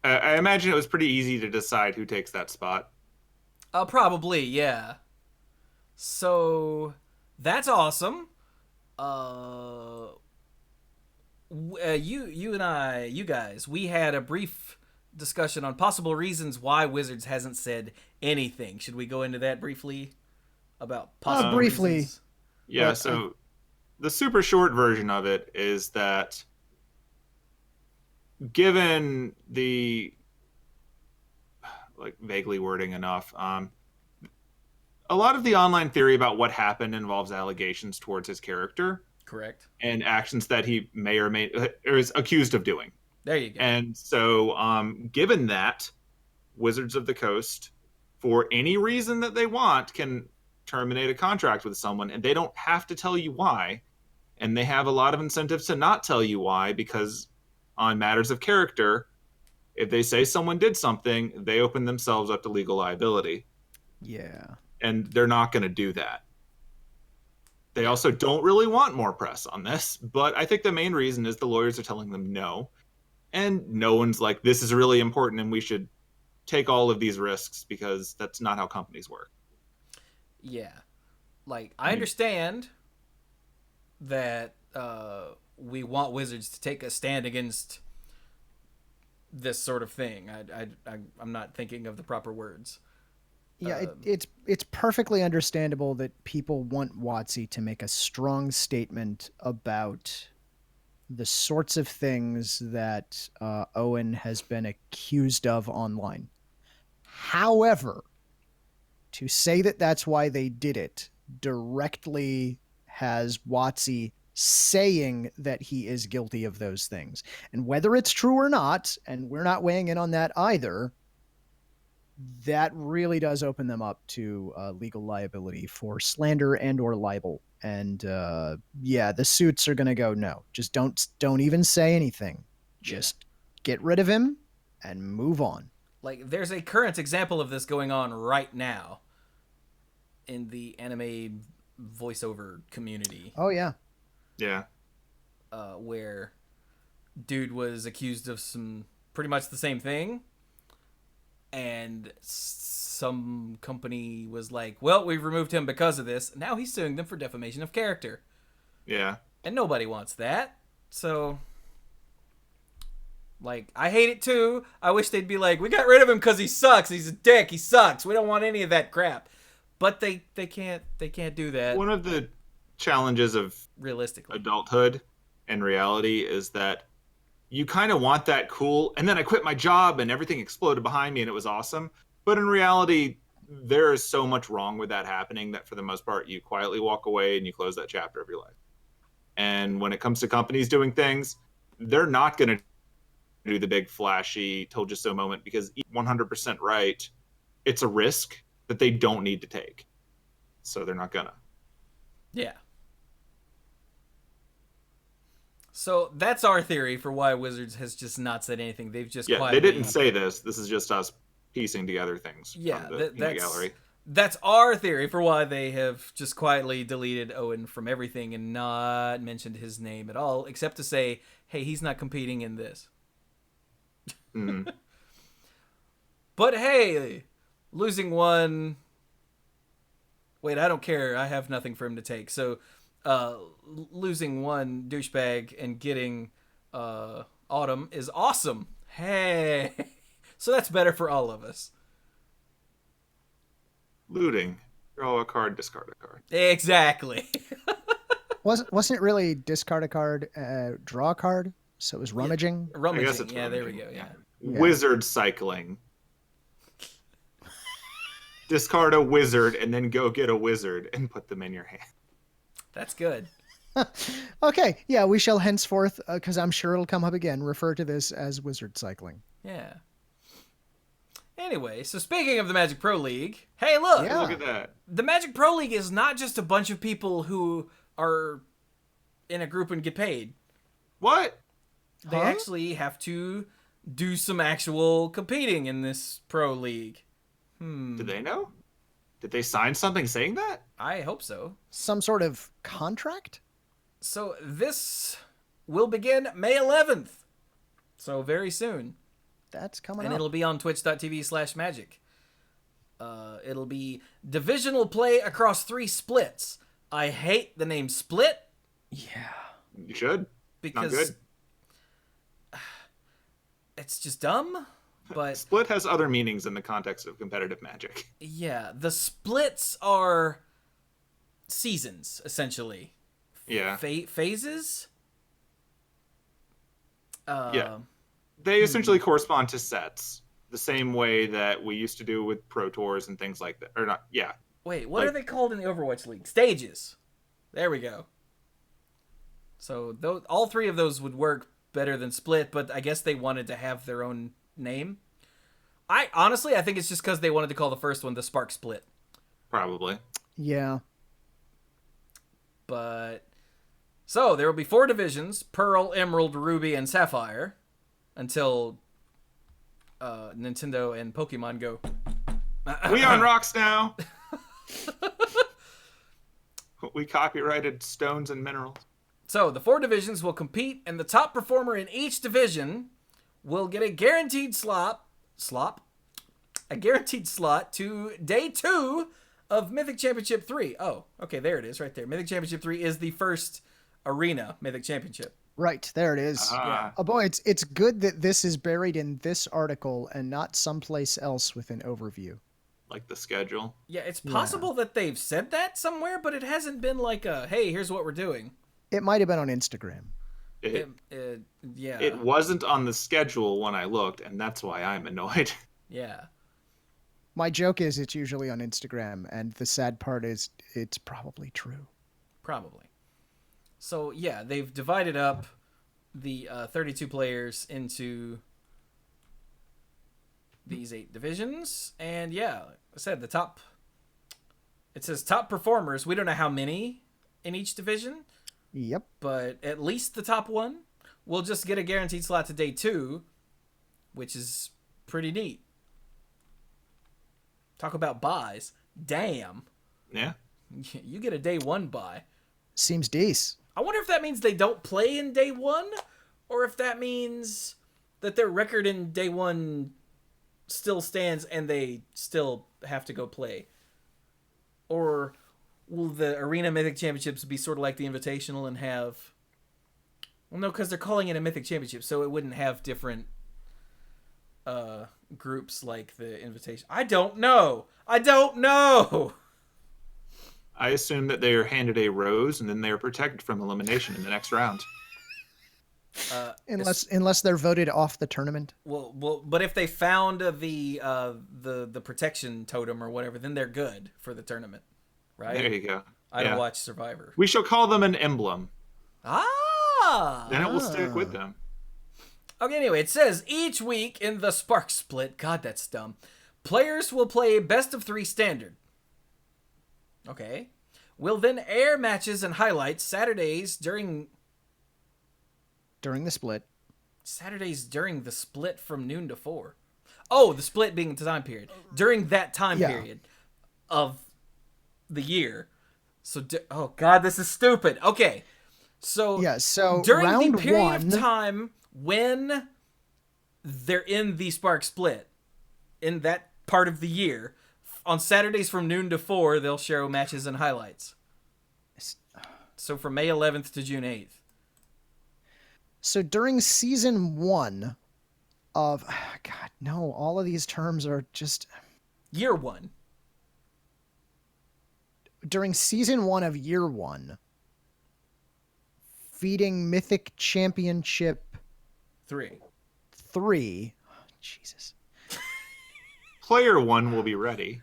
I imagine it was pretty easy to decide who takes that spot. Probably, yeah. So, that's awesome. You and I, you guys, we had a brief discussion on possible reasons why Wizards hasn't said anything. Should we go into that briefly? About possible briefly. reasons? Yeah, But, so the super short version of it is that given the vaguely wording enough, a lot of the online theory about what happened involves allegations towards his character Correct. and actions that he may or is accused of doing. There you go. And so, given that, Wizards of the Coast, for any reason that they want, can terminate a contract with someone, and they don't have to tell you why. And they have a lot of incentives to not tell you why, because on matters of character, if they say someone did something, they open themselves up to legal liability. Yeah. And they're not going to do that. They also don't really want more press on this, but I think the main reason is the lawyers are telling them no. And no one's like, this is really important and we should take all of these risks, because that's not how companies work. Yeah. Like, I understand that we want Wizards to take a stand against this sort of thing. I'm not thinking of the proper words. Yeah, it's perfectly understandable that people want WotC to make a strong statement about the sorts of things that Owen has been accused of online. However, to say that that's why they did it directly has WotC saying that he is guilty of those things. And whether it's true or not, and we're not weighing in on that either, that really does open them up to legal liability for slander and or libel. And the suits are going to go, no, just don't even say anything. Just get rid of him and move on. Like, there's a current example of this going on right now in the anime voiceover community. Oh, yeah. Yeah. Where dude was accused of some pretty much the same thing. And some company was like, well, we've removed him because of this. Now he's suing them for defamation of character. Yeah. And nobody wants that. So, like, I hate it too. I wish they'd be like, we got rid of him because he sucks. He's a dick. He sucks. We don't want any of that crap. But they can't do that. One of the challenges of realistically adulthood and reality is that you kind of want that cool, and then I quit my job and everything exploded behind me and it was awesome. But in reality, there is so much wrong with that happening that for the most part, you quietly walk away and you close that chapter of your life. And when it comes to companies doing things, they're not going to do the big flashy told you so moment, because 100% right, it's a risk that they don't need to take. So they're not gonna. Yeah. So that's our theory for why Wizards has just not said anything. They've just quietly... They didn't say this. This is just us piecing together things. Yeah, from the gallery. That's our theory for why they have just quietly deleted Owen from everything and not mentioned his name at all, except to say, hey, he's not competing in this. Mm-hmm. But hey, losing one... Wait, I don't care. I have nothing for him to take. So, losing one douchebag and getting Autumn is awesome. Hey! So that's better for all of us. Looting. Draw a card, discard a card. Exactly. Wasn't it really discard a card, draw a card? So it was rummaging? Yeah, rummaging. I guess it's rummaging. there we go. Yeah. Wizard cycling. Discard a wizard and then go get a wizard and put them in your hand. That's good. Okay, yeah, we shall henceforth, because I'm sure it'll come up again, refer to this as wizard cycling. Yeah. Anyway, so speaking of the Magic Pro League, hey, look! Yeah. Look at that. The Magic Pro League is not just a bunch of people who are in a group and get paid. What? They actually have to do some actual competing in this Pro League. Did they know? Did they sign something saying that? I hope so. Some sort of contract? So this will begin May 11th. So very soon. That's coming and up. It'll be on twitch.tv/magic. It'll be divisional play across 3 splits. I hate the name split. Yeah. You should. Because not good. It's just dumb. But split has other meanings in the context of competitive Magic. Yeah, the splits are seasons, essentially. Yeah. Phases? Yeah. They essentially correspond to sets, the same way that we used to do with Pro Tours and things like that. Or not, yeah. Wait, what are they called in the Overwatch League? Stages. There we go. So all 3 of those would work better than split, but I guess they wanted to have their own name. I think it's just because they wanted to call the first one the Spark Split. Probably. Yeah. But so there will be 4 divisions: Pearl, Emerald, Ruby, and Sapphire, until Nintendo and Pokemon go. We on rocks now. We copyrighted stones and minerals. So the 4 divisions will compete, and the top performer in each division will get a guaranteed slot to day 2 of Mythic Championship 3. Oh, okay, there it is right there. Mythic Championship 3 is the first arena Mythic Championship. Right, there it is. Yeah. Oh boy, it's good that this is buried in this article and not someplace else with an overview. Like the schedule. Yeah, it's possible that they've said that somewhere, but it hasn't been like a, hey, here's what we're doing. It might have been on Instagram. Yeah. It wasn't on the schedule when I looked, and that's why I'm annoyed. Yeah. My joke is it's usually on Instagram, and the sad part is it's probably true. Probably. So, yeah, they've divided up the 32 players into these 8 divisions. And, yeah, like I said, it says top performers. We don't know how many in each division. Yep. But at least the top one will just get a guaranteed slot to day 2, which is pretty neat. Talk about buys. Damn. Yeah. You get a day 1 buy. Seems decent. I wonder if that means they don't play in day 1, or if that means that their record in day 1 still stands and they still have to go play. Or will the Arena Mythic Championships be sort of like the Invitational and have... Well, no, because they're calling it a Mythic Championship, so it wouldn't have different groups like the Invitation. I don't know. I assume that they are handed a rose and then they are protected from elimination in the next round. Unless they're voted off the tournament. Well, but if they found the protection totem or whatever, then they're good for the tournament, right? There you go. I don't watch Survivor. We shall call them an emblem. Ah! Then it will stick with them. Okay, anyway, it says each week in the Spark Split, God, that's dumb, players will play best of 3 standard. Okay. We'll then air matches and highlights Saturdays during the split. Saturdays during the split from noon to 4. Oh, the split being the time period. During that time period of the year. So, oh God, this is stupid. Okay. So, during round the period 1, of time when they're in the Spark Split, in that part of the year, on Saturdays from noon to 4, they'll show matches and highlights. So from May 11th to June 8th. So during season 1 of... God, no, all of these terms are just... Year 1. During season 1 of year 1, feeding Mythic Championship 3. Oh, Jesus. Player 1 will be ready.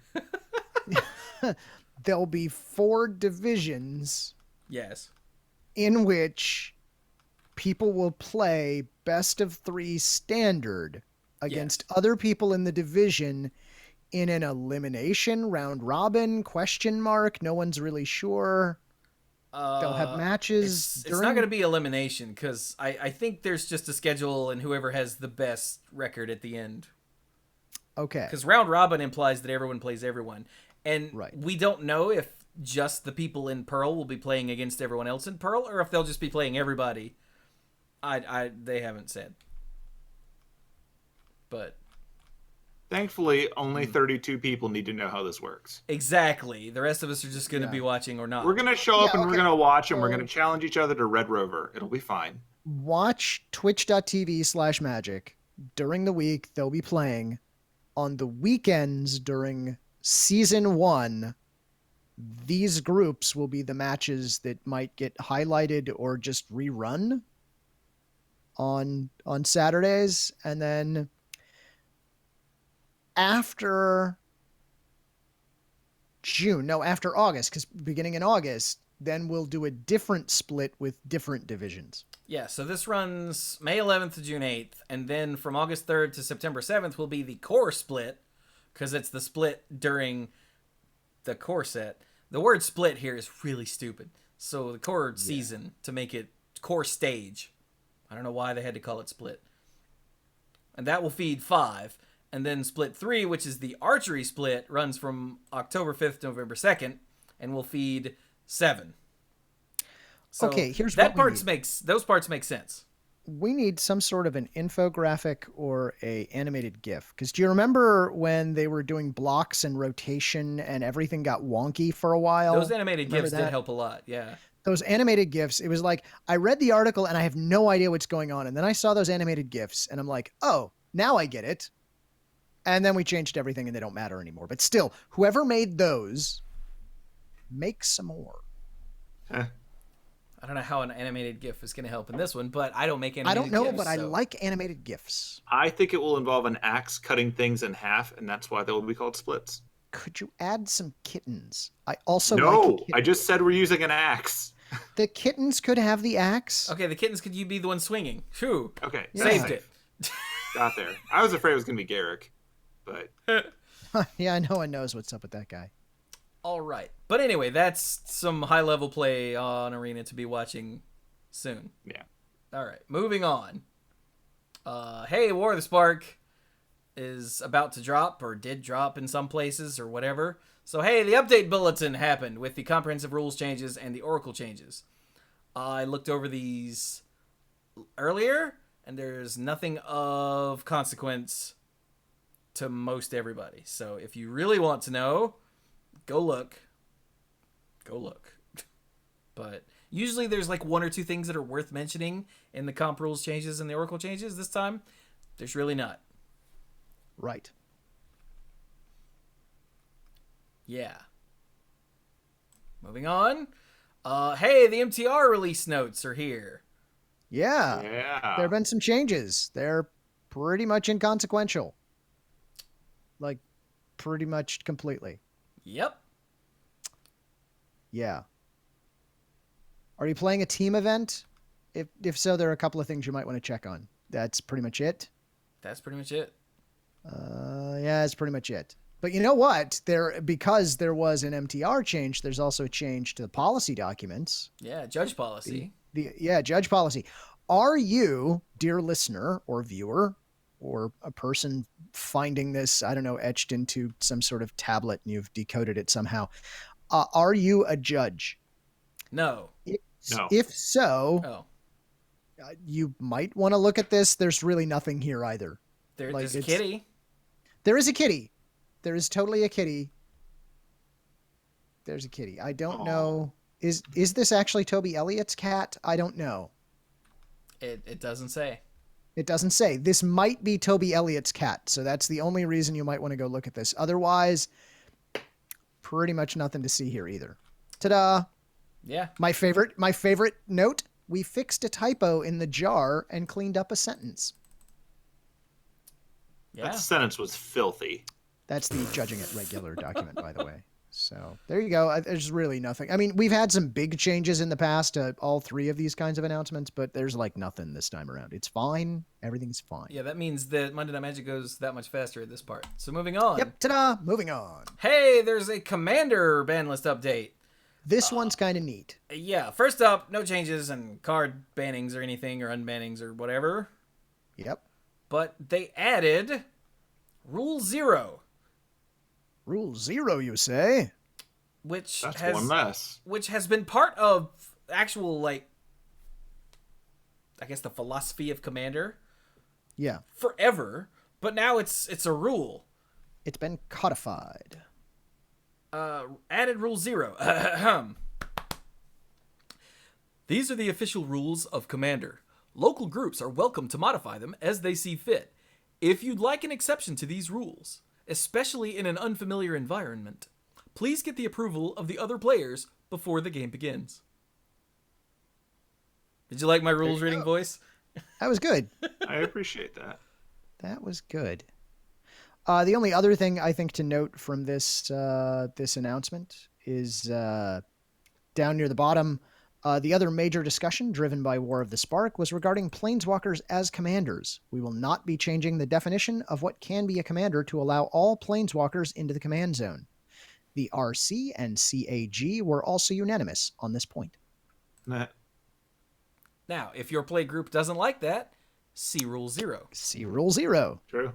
There'll be 4 divisions. Yes. In which people will play best of 3 standard against other people in the division in an elimination round robin ? No one's really sure. They'll have matches. It's not going to be elimination because I think there's just a schedule and whoever has the best record at the end. Okay. Because round robin implies that everyone plays everyone. And Right. we don't know if just the people in Pearl will be playing against everyone else in Pearl or if they'll just be playing everybody. They haven't said. But Thankfully, only 32 people need to know how this works. exactly. The rest of us are just going to be watching or not. We're going to show up and we're okay. going to watch and we're going to challenge each other to Red Rover. It'll be fine. Watch twitch.tv/magic. During the week, they'll be playing. On the weekends during season 1, these groups will be the matches that might get highlighted or just rerun on Saturdays. And then after August, because beginning in August, then we'll do a different split with different divisions. Yeah, so this runs May 11th to June 8th, and then from August 3rd to September 7th will be the core split, because it's the split during the core set. The word split here is really stupid. So the core season, to make it core stage. I don't know why they had to call it split. And that will feed 5. And then split 3, which is the archery split, runs from October 5th to November 2nd, and will feed 7. So okay, here's that what those parts make sense. We need some sort of an infographic or a animated GIF. Because do you remember when they were doing blocks and rotation and everything got wonky for a while? Those animated GIFs did help a lot, yeah. Those animated GIFs, it was like, I read the article and I have no idea what's going on. And then I saw those animated GIFs and I'm like, oh, now I get it. And then we changed everything and they don't matter anymore. But still, whoever made those, make some more. Huh. I don't know how an animated GIF is going to help in this one, but I don't make animated GIFs. I don't know, GIFs, but I like animated GIFs. I think it will involve an axe cutting things in half, and that's why they will be called splits. Could you add some kittens? I also No, I just said we're using an axe. The kittens could have the axe. Okay, the kittens could you be the one swinging. Phew. Okay, saved it. Got there. I was afraid it was going to be Garrick, but yeah, no one knows what's up with that guy. All right. But anyway, that's some high-level play on Arena to be watching soon. Yeah. All right. Moving on. Hey, War of the Spark is about to drop, or did drop in some places, or whatever. So, hey, the update bulletin happened with the comprehensive rules changes and the Oracle changes. I looked over these earlier, and there's nothing of consequence to most everybody. So, if you really want to know, go look. But usually there's like 1 or 2 things that are worth mentioning in the comp rules changes and the Oracle changes. This time, there's really not. Right. Yeah. Moving on. Hey, the MTR release notes are here. Yeah. Yeah. There have been some changes. They're pretty much inconsequential. Like, pretty much completely. Yep. Yeah. Are you playing a team event? If so, there are a couple of things you might want to check on. That's pretty much it. That's pretty much it. Yeah, that's pretty much it. But you know what? Because there was an MTR change, there's also a change to the policy documents. Yeah, judge policy. Judge policy. Are you, dear listener or viewer, or a person finding this, I don't know, etched into some sort of tablet and you've decoded it somehow, are you a judge? No. No. If so, you might want to look at this. There's really nothing here either. There's a kitty. There is a kitty. There is totally a kitty. There's a kitty. I don't know. Is this actually Toby Elliott's cat? I don't know. It doesn't say. It doesn't say. This might be Toby Elliott's cat, so that's the only reason you might want to go look at this. Otherwise, pretty much nothing to see here either. Ta-da! Yeah. My favorite note, we fixed a typo in the jar and cleaned up a sentence. Yeah. That sentence was filthy. That's the judging it regular document, by the way. So there you go. There's really nothing. I mean, we've had some big changes in the past to all 3 of these kinds of announcements, but there's like nothing this time around. It's fine. Everything's fine. Yeah, that means that Monday Night Magic goes that much faster at this part. So moving on. Yep. Ta-da! Moving on. Hey, there's a Commander ban list update. This one's kind of neat. Yeah, first up, no changes in card bannings or anything, or unbannings or whatever. Yep. But they added Rule 0. Rule 0, you say? Which That's has one less. Which has been part of actual, like, I guess the philosophy of Commander. Yeah. Forever, but now it's a rule. It's been codified. Added Rule 0. These are the official rules of Commander. Local groups are welcome to modify them as they see fit. If you'd like an exception to these rules, especially in an unfamiliar environment, please get the approval of the other players before the game begins. Did you like my rules reading voice? That was good. I appreciate that. That was good. The only other thing I think to note from this this announcement is down near the bottom, the other major discussion driven by War of the Spark was regarding planeswalkers as commanders. We will not be changing the definition of what can be a commander to allow all planeswalkers into the command zone. The RC and CAG were also unanimous on this point. Nah. Now, if your play group doesn't like that, see Rule 0. See Rule 0. True.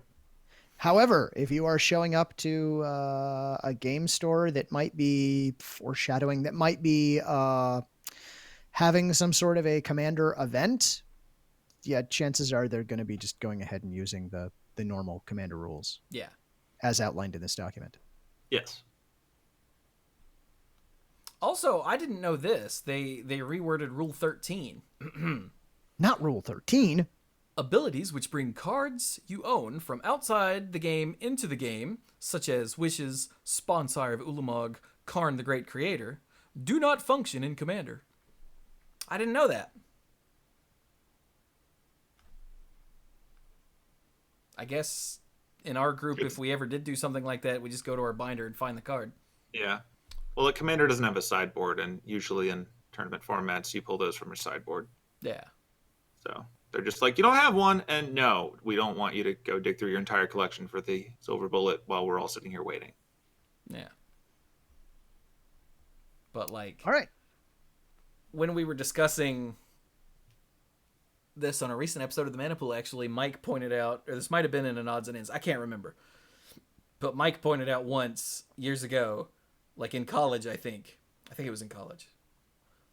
However, if you are showing up to a game store that might be foreshadowing, that might be having some sort of a commander event, yeah, chances are they're going to be just going ahead and using the normal commander rules. Yeah. As outlined in this document. Yes. Also, I didn't know this. They reworded Rule 13. Not Rule 13. Abilities which bring cards you own from outside the game into the game, such as Wishes, Sponsire of Ulamog, Karn the Great Creator, do not function in Commander. I didn't know that. I guess in our group, if we ever did do something like that, we just go to our binder and find the card. Yeah. Well, a commander doesn't have a sideboard, and usually in tournament formats, you pull those from your sideboard. Yeah. So they're just like, you don't have one, and no, we don't want you to go dig through your entire collection for the silver bullet while we're all sitting here waiting. Yeah. But like, all right, when we were discussing this on a recent episode of the Mana Pool, actually, Mike pointed out, or this might have been in an odds and ends, I can't remember, but Mike pointed out once years ago, like in college, I think it was in college,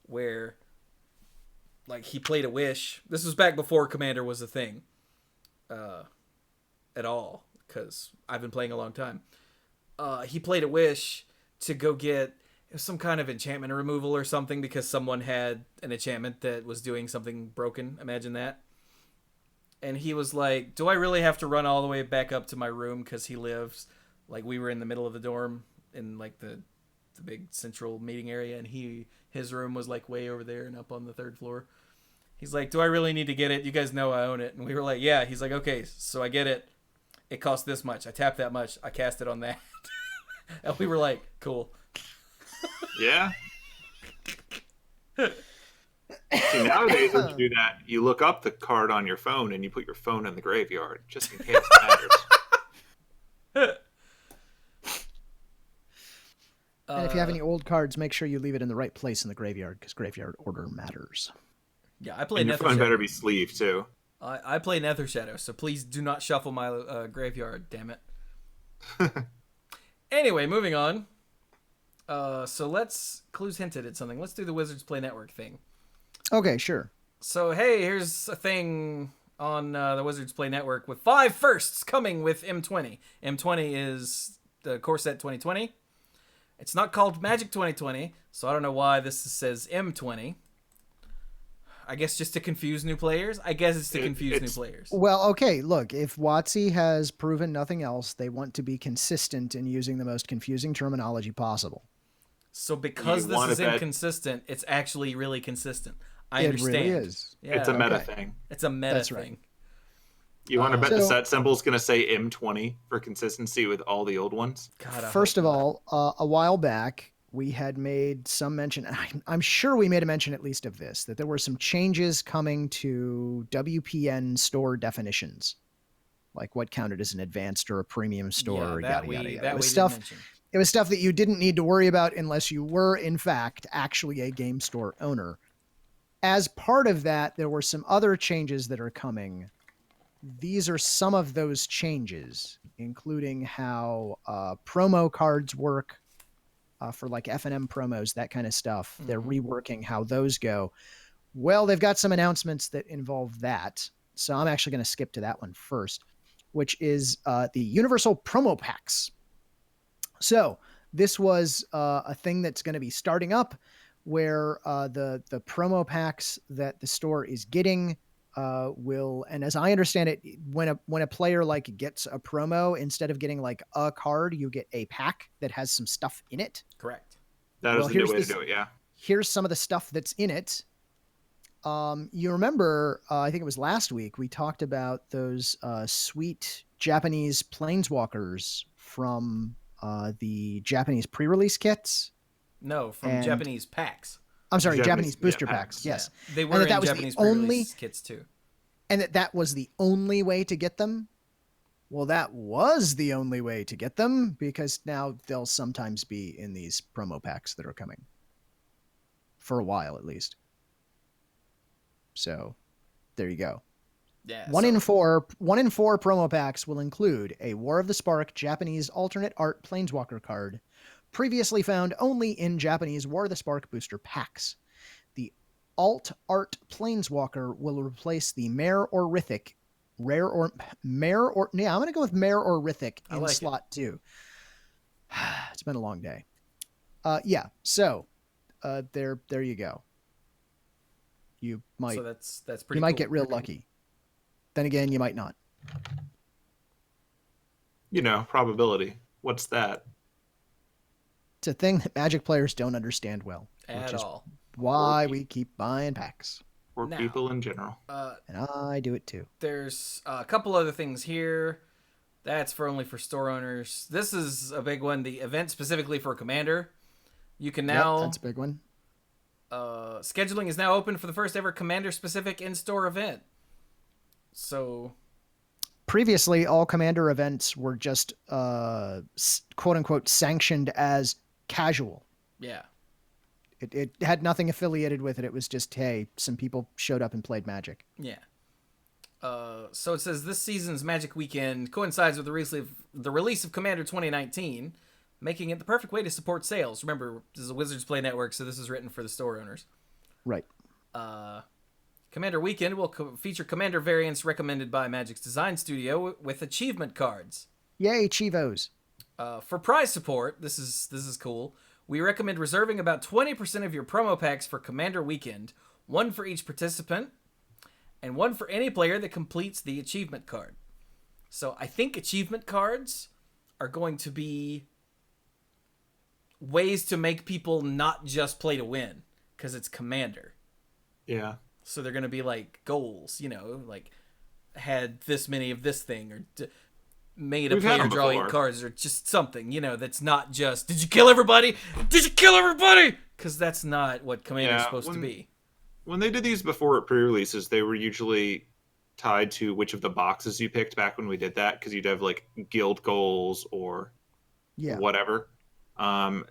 where like he played a Wish. This was back before Commander was a thing at all, because I've been playing a long time. He played a Wish to go get some kind of enchantment removal or something, because someone had an enchantment that was doing something broken. Imagine that. And he was like, do I really have to run all the way back up to my room? Because he lives, like, we were in the middle of the dorm in like the big central meeting area, and his room was like way over there and up on the 3rd floor. He's like, do I really need to get it? You guys know I own it. And we were like, yeah. He's like, okay, so I get it. It costs this much. I tap that much. I cast it on that. And we were like, cool. Yeah. See, nowadays when you do that, you look up the card on your phone and you put your phone in the graveyard just in case it matters. And if you have any old cards, make sure you leave it in the right place in the graveyard, because graveyard order matters. Yeah, I play and your Nether phone Shadow. better be sleeved too. I play Nether Shadow, so please do not shuffle my graveyard, damn it. Anyway, moving on. So Clues hinted at something. Let's do the Wizards Play Network thing. Okay, sure. So, hey, here's a thing on the Wizards Play Network with 5 firsts coming with M20. M20 is the core set 2020. It's not called Magic 2020, so I don't know why this says M20. I guess just to confuse new players? I guess it's to confuse new players. Well, okay, look, if WotC has proven nothing else, they want to be consistent in using the most confusing terminology possible. So because this is inconsistent, it's actually really consistent. I understand. It really is. Yeah, it's a meta thing. It's a meta That's thing. right. You want to bet the set symbol is going to say M20 for consistency with all the old ones? God, first of all, a while back, we had made some mention, I'm sure we made a mention at least of this, that there were some changes coming to WPN store definitions, like what counted as an advanced or a premium store, yada, yada, yada. It was stuff that you didn't need to worry about unless you were, in fact, actually a game store owner. As part of that, there were some other changes that are coming. These are some of those changes, including how promo cards work for like F&M promos, that kind of stuff. Mm-hmm. They're reworking how those go. Well, they've got some announcements that involve that. So I'm actually going to skip to that one first, which is the Universal Promo Packs. So this was a thing that's going to be starting up, where the promo packs that the store is getting will, and as I understand it, when a player like gets a promo, instead of getting like a card, you get a pack that has some stuff in it. Correct. That is a new way to do it. Yeah. Here's some of the stuff that's in it. You remember, I think it was last week, we talked about those sweet Japanese planeswalkers from the Japanese pre-release kits. No, from And- Japanese packs. I'm sorry, Japanese- Japanese booster yeah, packs. Yes. Yeah. They were And in that was the Japanese only- pre-release kits too. And that was the only way to get them. Well, that was the only way to get them, because now they'll sometimes be in these promo packs that are coming. For a while, at least. So, there you go. Yeah. One in four promo packs will include a War of the Spark Japanese alternate art Planeswalker card, previously found only in Japanese War of the Spark booster packs. The alt art Planeswalker will replace the Mare or Rithik I'm going to go with Mare or Rithik I in like slot 2. It's been a long day. So there you go. You might So that's pretty. you might cool. get real lucky. Then again, you might not. Probability. What's that? It's a thing that Magic players don't understand well, at which is all. why we keep buying packs. Or Now. people in general. And I do it too. There's a couple other things here. That's only for store owners. This is a big one. The event specifically for Commander. You can now. Yep, that's a big one. Scheduling is now open for the first ever Commander specific in-store event. So. Previously, all Commander events were just quote unquote sanctioned as casual. Yeah. It had nothing affiliated with it. It was just, hey, some people showed up and played Magic. Yeah. So it says this season's Magic Weekend coincides with the release of Commander 2019, making it the perfect way to support sales. Remember, this is a Wizards Play Network, so this is written for the store owners. Right. Commander Weekend will feature Commander variants recommended by Magic's design studio with achievement cards. Yay, Chivos. For prize support, this is cool. We recommend reserving about 20% of your promo packs for Commander Weekend, one for each participant, and one for any player that completes the achievement card. So I think achievement cards are going to be ways to make people not just play to win, because it's Commander. Yeah. So they're going to be like goals, like had this many of this thing, or made a We've had player them draw 8 before. cards, or just something, that's not just, did you kill everybody? Did you kill everybody? Because that's not what Commander's supposed to be. When they did these before at pre-releases, they were usually tied to which of the boxes you picked back when we did that, because you'd have like guild goals or whatever.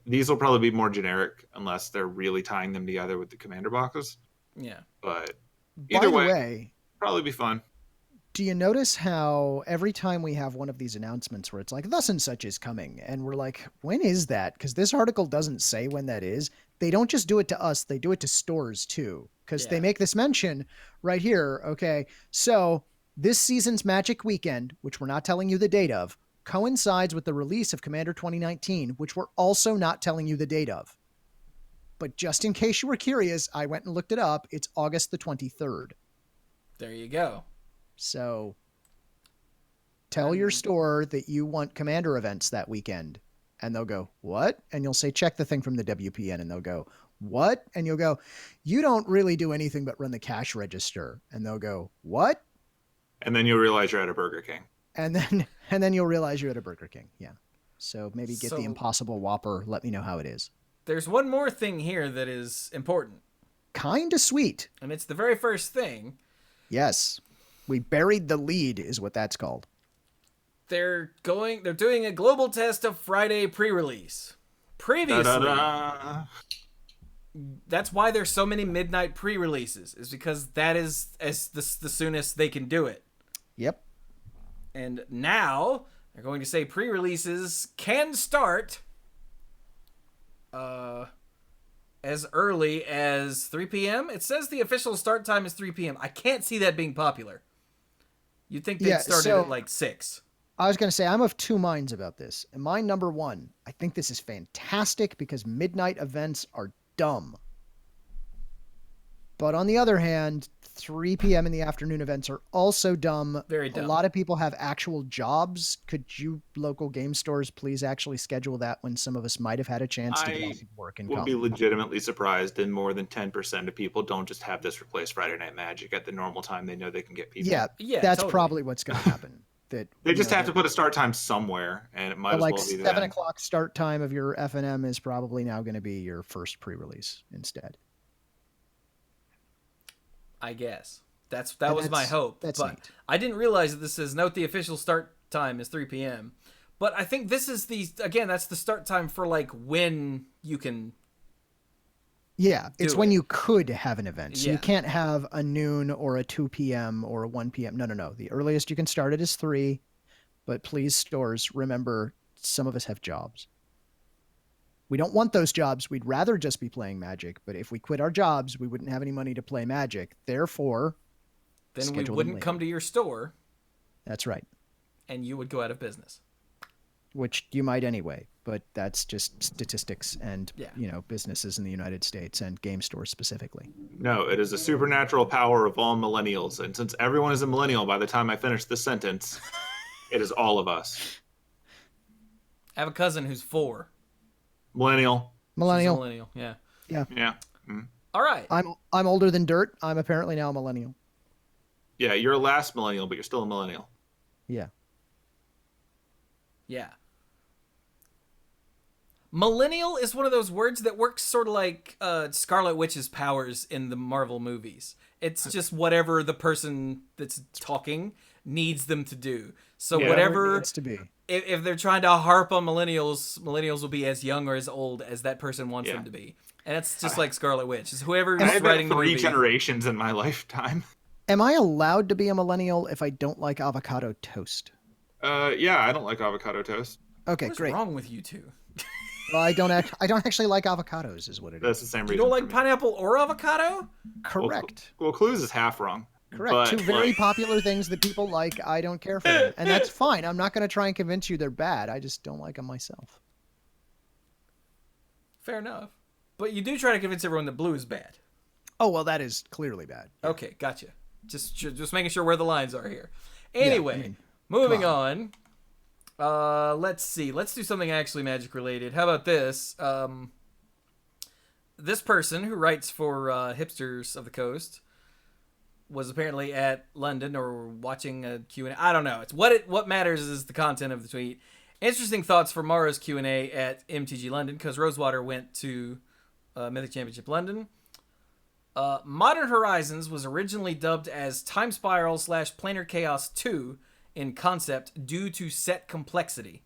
These will probably be more generic unless they're really tying them together with the Commander boxes. Yeah. But By either the way, way, probably be fun. do you notice how every time we have one of these announcements where it's like, thus and such is coming, and we're like, when is that? Because this article doesn't say when that is. They don't just do it to us, they do it to stores too. Because they make this mention right here. Okay, so this season's Magic Weekend, which we're not telling you the date of, coincides with the release of Commander 2019, which we're also not telling you the date of. But just in case you were curious, I went and looked it up. It's August the 23rd. There you go. So tell your store that you want Commander events that weekend, and they'll go, what? And you'll say, check the thing from the WPN, and they'll go, what? And you'll go, you don't really do anything but run the cash register. And they'll go, what? And then you'll realize you're at a Burger King. And then you'll realize you're at a Burger King. Yeah. So maybe get the Impossible Whopper. Let me know how it is. There's one more thing here that is important. Kind of sweet. And it's the very first thing. Yes. We buried the lead is what that's called. They're doing a global test of Friday pre-release. Previously, Da-da-da. That's why there's so many midnight pre-releases, is because that is the soonest they can do it. Yep. And now they're going to say pre-releases can start as early as 3 p.m. It says the official start time is 3 p.m. I can't see that being popular. You'd think they'd start it at like 6. I was going to say, I'm of two minds about this. And my number one, I think this is fantastic because midnight events are dumb. But on the other hand, 3 p.m. in the afternoon events are also dumb. Very dumb. A lot of people have actual jobs. Could you local game stores please actually schedule that when some of us might have had a chance to get off of work and Would come? be legitimately surprised and more than 10% of people don't just have this replace Friday Night Magic at the normal time they know they can get people. Yeah, Yeah, that's totally. probably what's going to happen. that They just have to put a start time somewhere, and it might as like well be 7 o'clock start time of your FNM is probably now going to be your first pre-release instead. I guess that was my hope, but neat. I didn't realize that this says note the official start time is 3 p.m. But I think this is that's the start time for like when you can. Yeah, it's when you could have an event. So Yeah. you can't have a noon or a 2 p.m. or a 1 p.m. No. The earliest you can start it is 3. But please, stores, remember, some of us have jobs. We don't want those jobs. We'd rather just be playing Magic. But if we quit our jobs, we wouldn't have any money to play Magic. Therefore, then we wouldn't come to your store. That's right. And you would go out of business. Which you might anyway, but that's just statistics and, businesses in the United States and game stores specifically. No, it is a supernatural power of all millennials. And since everyone is a millennial by the time I finish this sentence, it is all of us. I have a cousin who's 4. Millennial. Yeah. Yeah. Mm. All right. I'm older than dirt. I'm apparently now a millennial. Yeah, you're a last millennial, but you're still a millennial. Yeah. Yeah. Millennial is one of those words that works sort of like Scarlet Witch's powers in the Marvel movies. It's just whatever the person that's talking needs them to do. So whatever it needs to be. If they're trying to harp on millennials will be as young or as old as that person wants them to be. And it's just like Scarlet Witch. It's whoever's writing the movie. 3 generations in my lifetime. Am I allowed to be a millennial if I don't like avocado toast? Yeah, I don't like avocado toast. Okay, What's great. wrong with you two? Well, I don't actually like avocados, is what it is. That's the same reason. You don't like pineapple or avocado? Correct. Well, Clues is half wrong. Correct. But, Two very popular things that people like. I don't care for them, and that's fine. I'm not going to try and convince you they're bad. I just don't like them myself. Fair enough. But you do try to convince everyone that blue is bad. Oh well, that is clearly bad. Okay, gotcha. Just making sure where the lines are here. Anyway, moving on. Let's see. Let's do something actually Magic related. How about this? This person who writes for Hipsters of the Coast was apparently at London or watching a Q&A. I don't know. It's what matters is the content of the tweet. Interesting thoughts for Mara's Q&A at MTG London because Rosewater went to Mythic Championship London. Modern Horizons was originally dubbed as Time Spiral / Planar Chaos 2 in concept due to set complexity.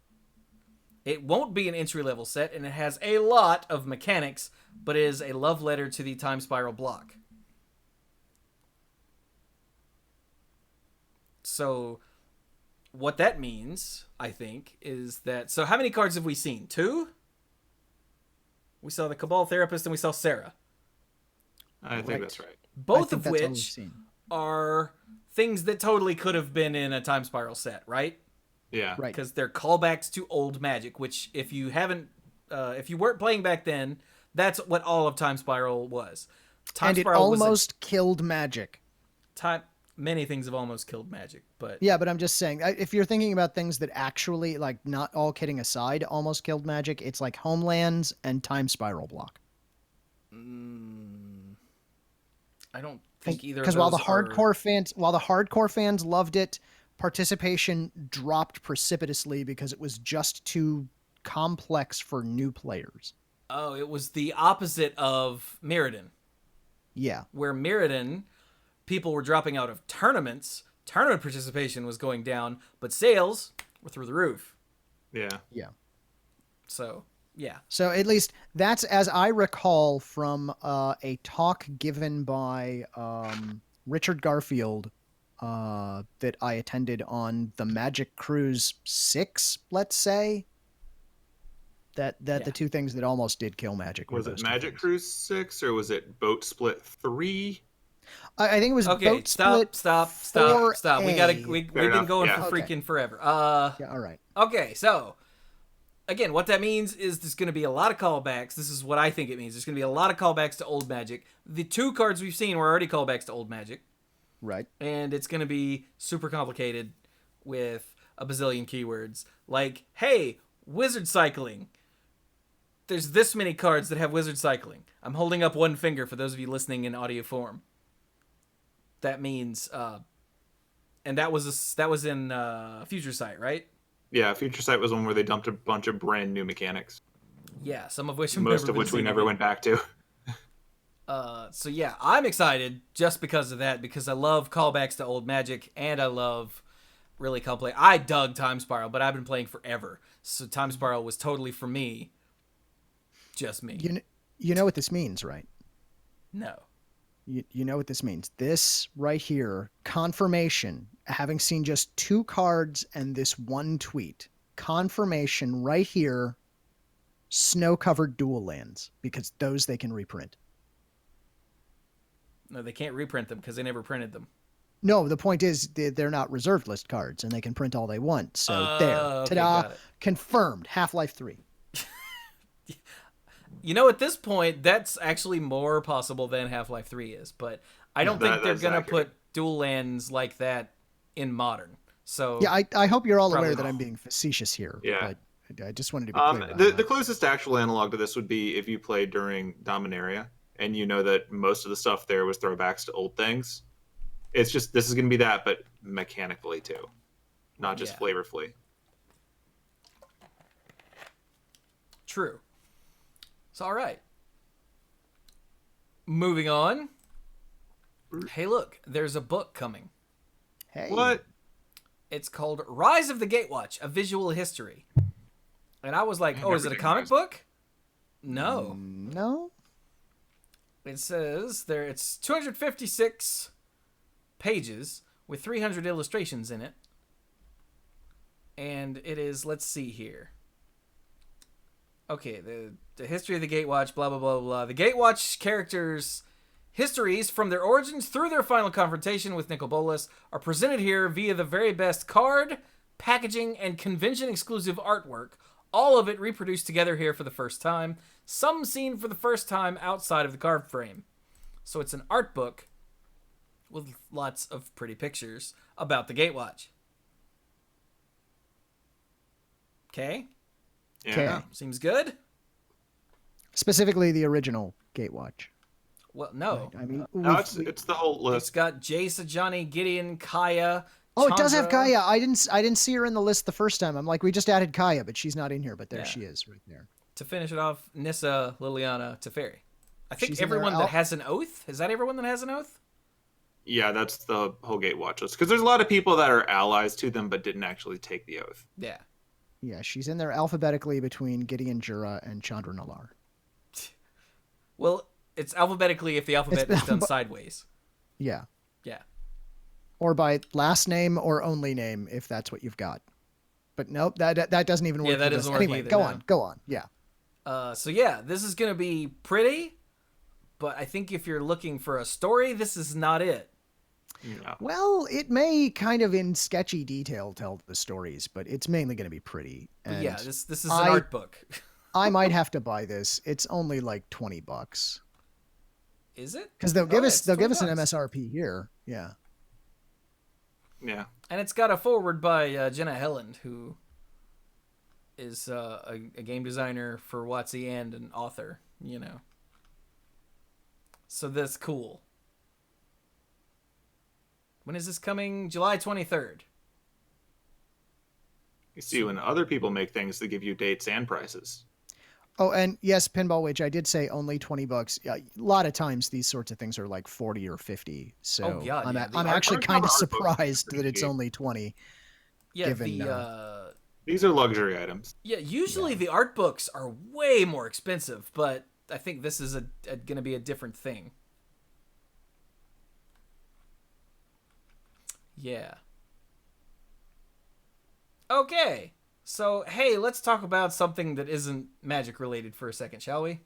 It won't be an entry-level set, and it has a lot of mechanics, but is a love letter to the Time Spiral block. So, what that means, I think, is that... So, how many cards have we seen? 2? We saw the Cabal Therapist, and we saw Sarah. I think that's right. Both of which are things that totally could have been in a Time Spiral set, right? Yeah. Right. Because they're callbacks to old Magic, which if you weren't playing back then, that's what all of Time Spiral was. Time Spiral almost killed Magic. Many things have almost killed Magic, but... Yeah, but I'm just saying, if you're thinking about things that actually, like, not all kidding aside, almost killed Magic, it's like Homelands and Time Spiral block. I don't think either of those. Because while the hardcore fans loved it, participation dropped precipitously because it was just too complex for new players. Oh, it was the opposite of Mirrodin. Yeah. Where Mirrodin, people were dropping out of tournaments, tournament participation was going down, but sales were through the roof. Yeah. Yeah. So, yeah. So at least that's, as I recall from a talk given by Richard Garfield that I attended on the Magic Cruise 6, let's say. The two things that almost did kill Magic. Was it Magic Cruise 6 or was it Boat Split 3? I think it was Boat Split. Stop. 4A. We've been going for freaking forever. Yeah, all right. Okay, so again, what that means is there's going to be a lot of callbacks. This is what I think it means. There's going to be a lot of callbacks to old Magic. The 2 cards we've seen were already callbacks to old Magic. Right. And it's going to be super complicated with a bazillion keywords. Like, hey, wizard cycling. There's this many cards that have wizard cycling. I'm holding up one finger for those of you listening in audio form. That means And that was in Future Sight, right? Yeah, Future Sight was one where they dumped a bunch of brand new mechanics. Yeah, some of which have Most never of been which we seen never again. went back to. So yeah, I'm excited just because of that, because I love callbacks to old Magic, and I love really complex. I dug Time Spiral, but I've been playing forever, so Time Spiral was totally for me. Just me. You know what this means, right? No. You know what this means. This right here, confirmation, having seen just 2 cards and this one tweet, confirmation right here, snow-covered dual lands, because those they can reprint. No, they can't reprint them because they never printed them. No, the point is they're not reserved list cards, and they can print all they want. So there, Okay, ta-da, got it. confirmed. Half-Life 3. You know, at this point, that's actually more possible than Half-Life 3 is, but I don't think they're going to put dual lands like that in Modern. So yeah, I hope you're all aware not. that I'm being facetious here. Yeah. But I just wanted to be clear about that. The closest actual analog to this would be if you played during Dominaria, and you know that most of the stuff there was throwbacks to old things. It's just, this is going to be that, but mechanically too, not just flavorfully. True. It's all right. Moving on. Hey, look, there's a book coming. Hey. What? It's called Rise of the Gatewatch, A Visual History. And I was like, oh, is it a comic book? No. No. It says there it's 256 pages with 300 illustrations in it. And it is, let's see here. Okay, the history of the Gatewatch, blah, blah, blah, blah. The Gatewatch characters' histories from their origins through their final confrontation with Nicol Bolas are presented here via the very best card, packaging, and convention-exclusive artwork, all of it reproduced together here for the first time, some seen for the first time outside of the card frame. So it's an art book with lots of pretty pictures about the Gatewatch. Okay? Yeah. Seems good? Specifically the original Gatewatch. Well, no. I mean, No, it's the whole list. It's got Jace, Johnny, Gideon, Kaya. Oh, it does have Chandra. Kaya. I didn't see her in the list the first time. I'm like, we just added Kaya, but she's not in here. But there she is, right there. To finish it off, Nissa, Liliana, Teferi. I think She's in everyone there. that has an oath. Is that everyone that has an oath? Yeah, that's the whole Gatewatch list. Because there's a lot of people that are allies to them but didn't actually take the oath. Yeah. Yeah, she's in there alphabetically between Gideon Jura and Chandra Nalar. Well, it's alphabetically if the alphabet is done sideways. Yeah. Yeah. Or by last name or only name, if that's what you've got. But nope, that doesn't even work. Yeah, that for doesn't this. work Anyway, either, go no. on. Yeah. So yeah, this is going to be pretty, but I think if you're looking for a story, this is not it. Yeah. Well, it may kind of in sketchy detail tell the stories, but it's mainly going to be pretty. But And yeah, this is an art book. I might have to buy this. It's only like $20. Is it? Because they'll give it's us an $20. MSRP here. Yeah. Yeah. And it's got a foreword by Jenna Helland, who is a game designer for WotC and an author, you know. So that's cool. When is this coming? July 23rd. You see, when other people make things, they give you dates and prices. Oh, and yes, Pinball Wage, I did say only $20. Yeah, a lot of times these sorts of things are like 40 or 50. So Oh, God, yeah. I'm actually hardcover kind of art books are surprised pretty that it's cheap. only 20. Yeah, Given, These are luxury items. usually the art books are way more expensive, but I think this is going to be a different thing. Yeah. Okay. So, hey, let's talk about something that isn't Magic related for a second, shall we?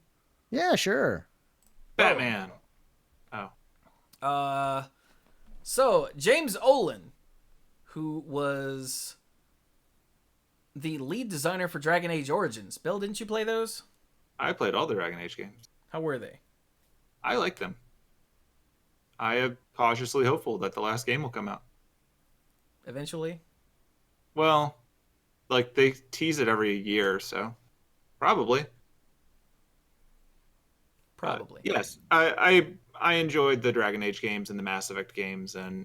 Yeah, sure. Batman. Oh. So James Olin, who was the lead designer for Dragon Age Origins. Bill, didn't you play those? I played all the Dragon Age games. How were they? I like them. I am cautiously hopeful that the last game will come out. Eventually? Well, like they tease it every year, so probably. Probably. Yes, I enjoyed the Dragon Age games and the Mass Effect games, and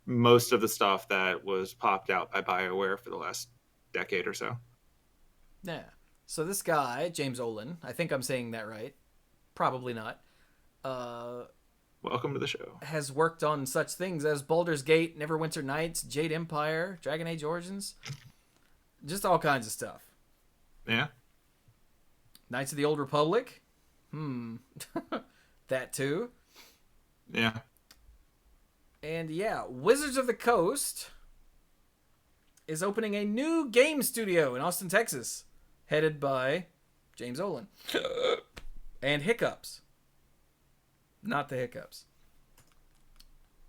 most of the stuff that was popped out by BioWare for the last decade or so. Yeah. So this guy, James Olin, I think I'm saying that right. Probably not. Welcome to the show. Has worked on such things as Baldur's Gate, Neverwinter Nights, Jade Empire, Dragon Age Origins. Just all kinds of stuff. Yeah. Knights of the Old Republic. That too. Yeah. And yeah, Wizards of the Coast is opening a new game studio in Austin, Texas, headed by James Olin. And Hiccups. Not the Hiccups.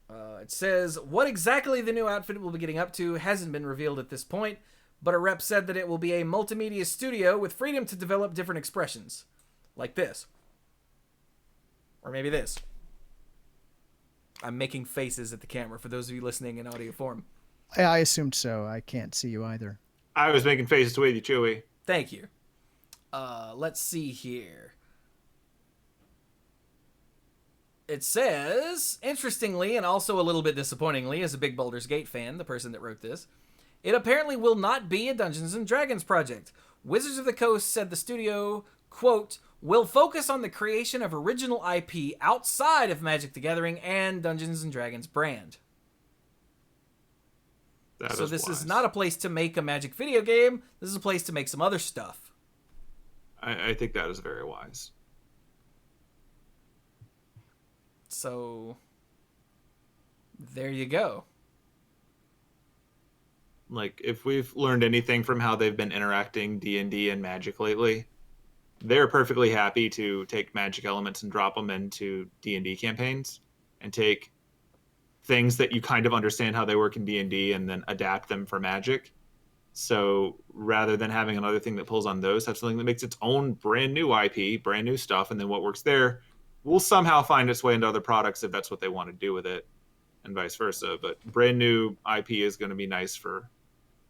It says, what exactly the new outfit will be getting up to hasn't been revealed at this point, but a rep said that it will be a multimedia studio with freedom to develop different expressions. Like this. Or maybe this. I'm making faces at the camera for those of you listening in audio form. I assumed so. I can't see you either. I was making faces with you, Chewy. Thank you. Let's see here. It says, interestingly and also a little bit disappointingly, as a big Baldur's Gate fan, the person that wrote this, it apparently will not be a Dungeons & Dragons project. Wizards of the Coast said the studio, quote, will focus on the creation of original IP outside of Magic the Gathering and Dungeons & Dragons brand. So this is not a place to make a Magic video game. This is a place to make some other stuff. I think that is very wise. So there you go. Like, if we've learned anything from how they've been interacting D&D and Magic lately, they're perfectly happy to take Magic elements and drop them into D&D campaigns and take things that you kind of understand how they work in D&D and then adapt them for Magic. So rather than having another thing that pulls on those, have something that makes its own brand new IP, brand new stuff, and then what works there will somehow find its way into other products if that's what they want to do with it, and vice versa. But brand new IP is going to be nice for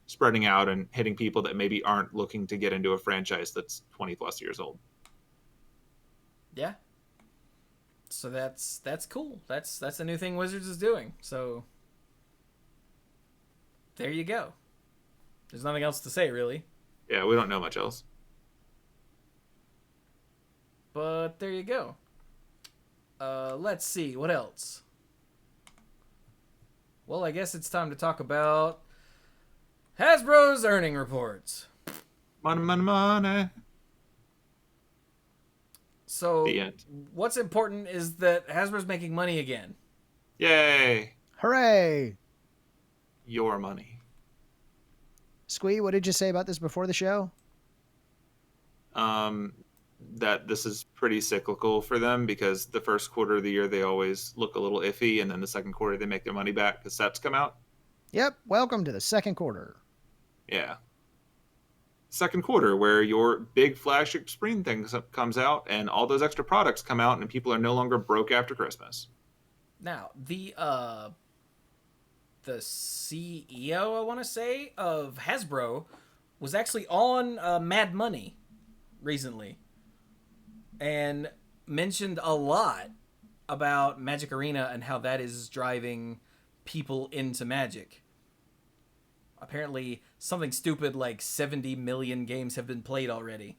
spreading out and hitting people that maybe aren't looking to get into a franchise that's 20 plus years old. Yeah. So that's cool. That's a new thing Wizards is doing. So there you go. There's nothing else to say, really. Yeah, we don't know much else. But there you go. Let's see. What else? Well, I guess it's time to talk about Hasbro's earning reports. Money, money, money. So what's important is that Hasbro's making money again. Yay. Hooray. Your money. Squee, what did you say about this before the show? That this is pretty cyclical for them because the first quarter of the year they always look a little iffy, and then the second quarter they make their money back because sets come out. Yep, welcome to the second quarter. Yeah. Second quarter, where your big flagship spring thing comes out and all those extra products come out and people are no longer broke after Christmas. Now, the CEO, I want to say, of Hasbro was actually on Mad Money recently and mentioned a lot about Magic Arena and how that is driving people into Magic. Apparently, something stupid like 70 million games have been played already.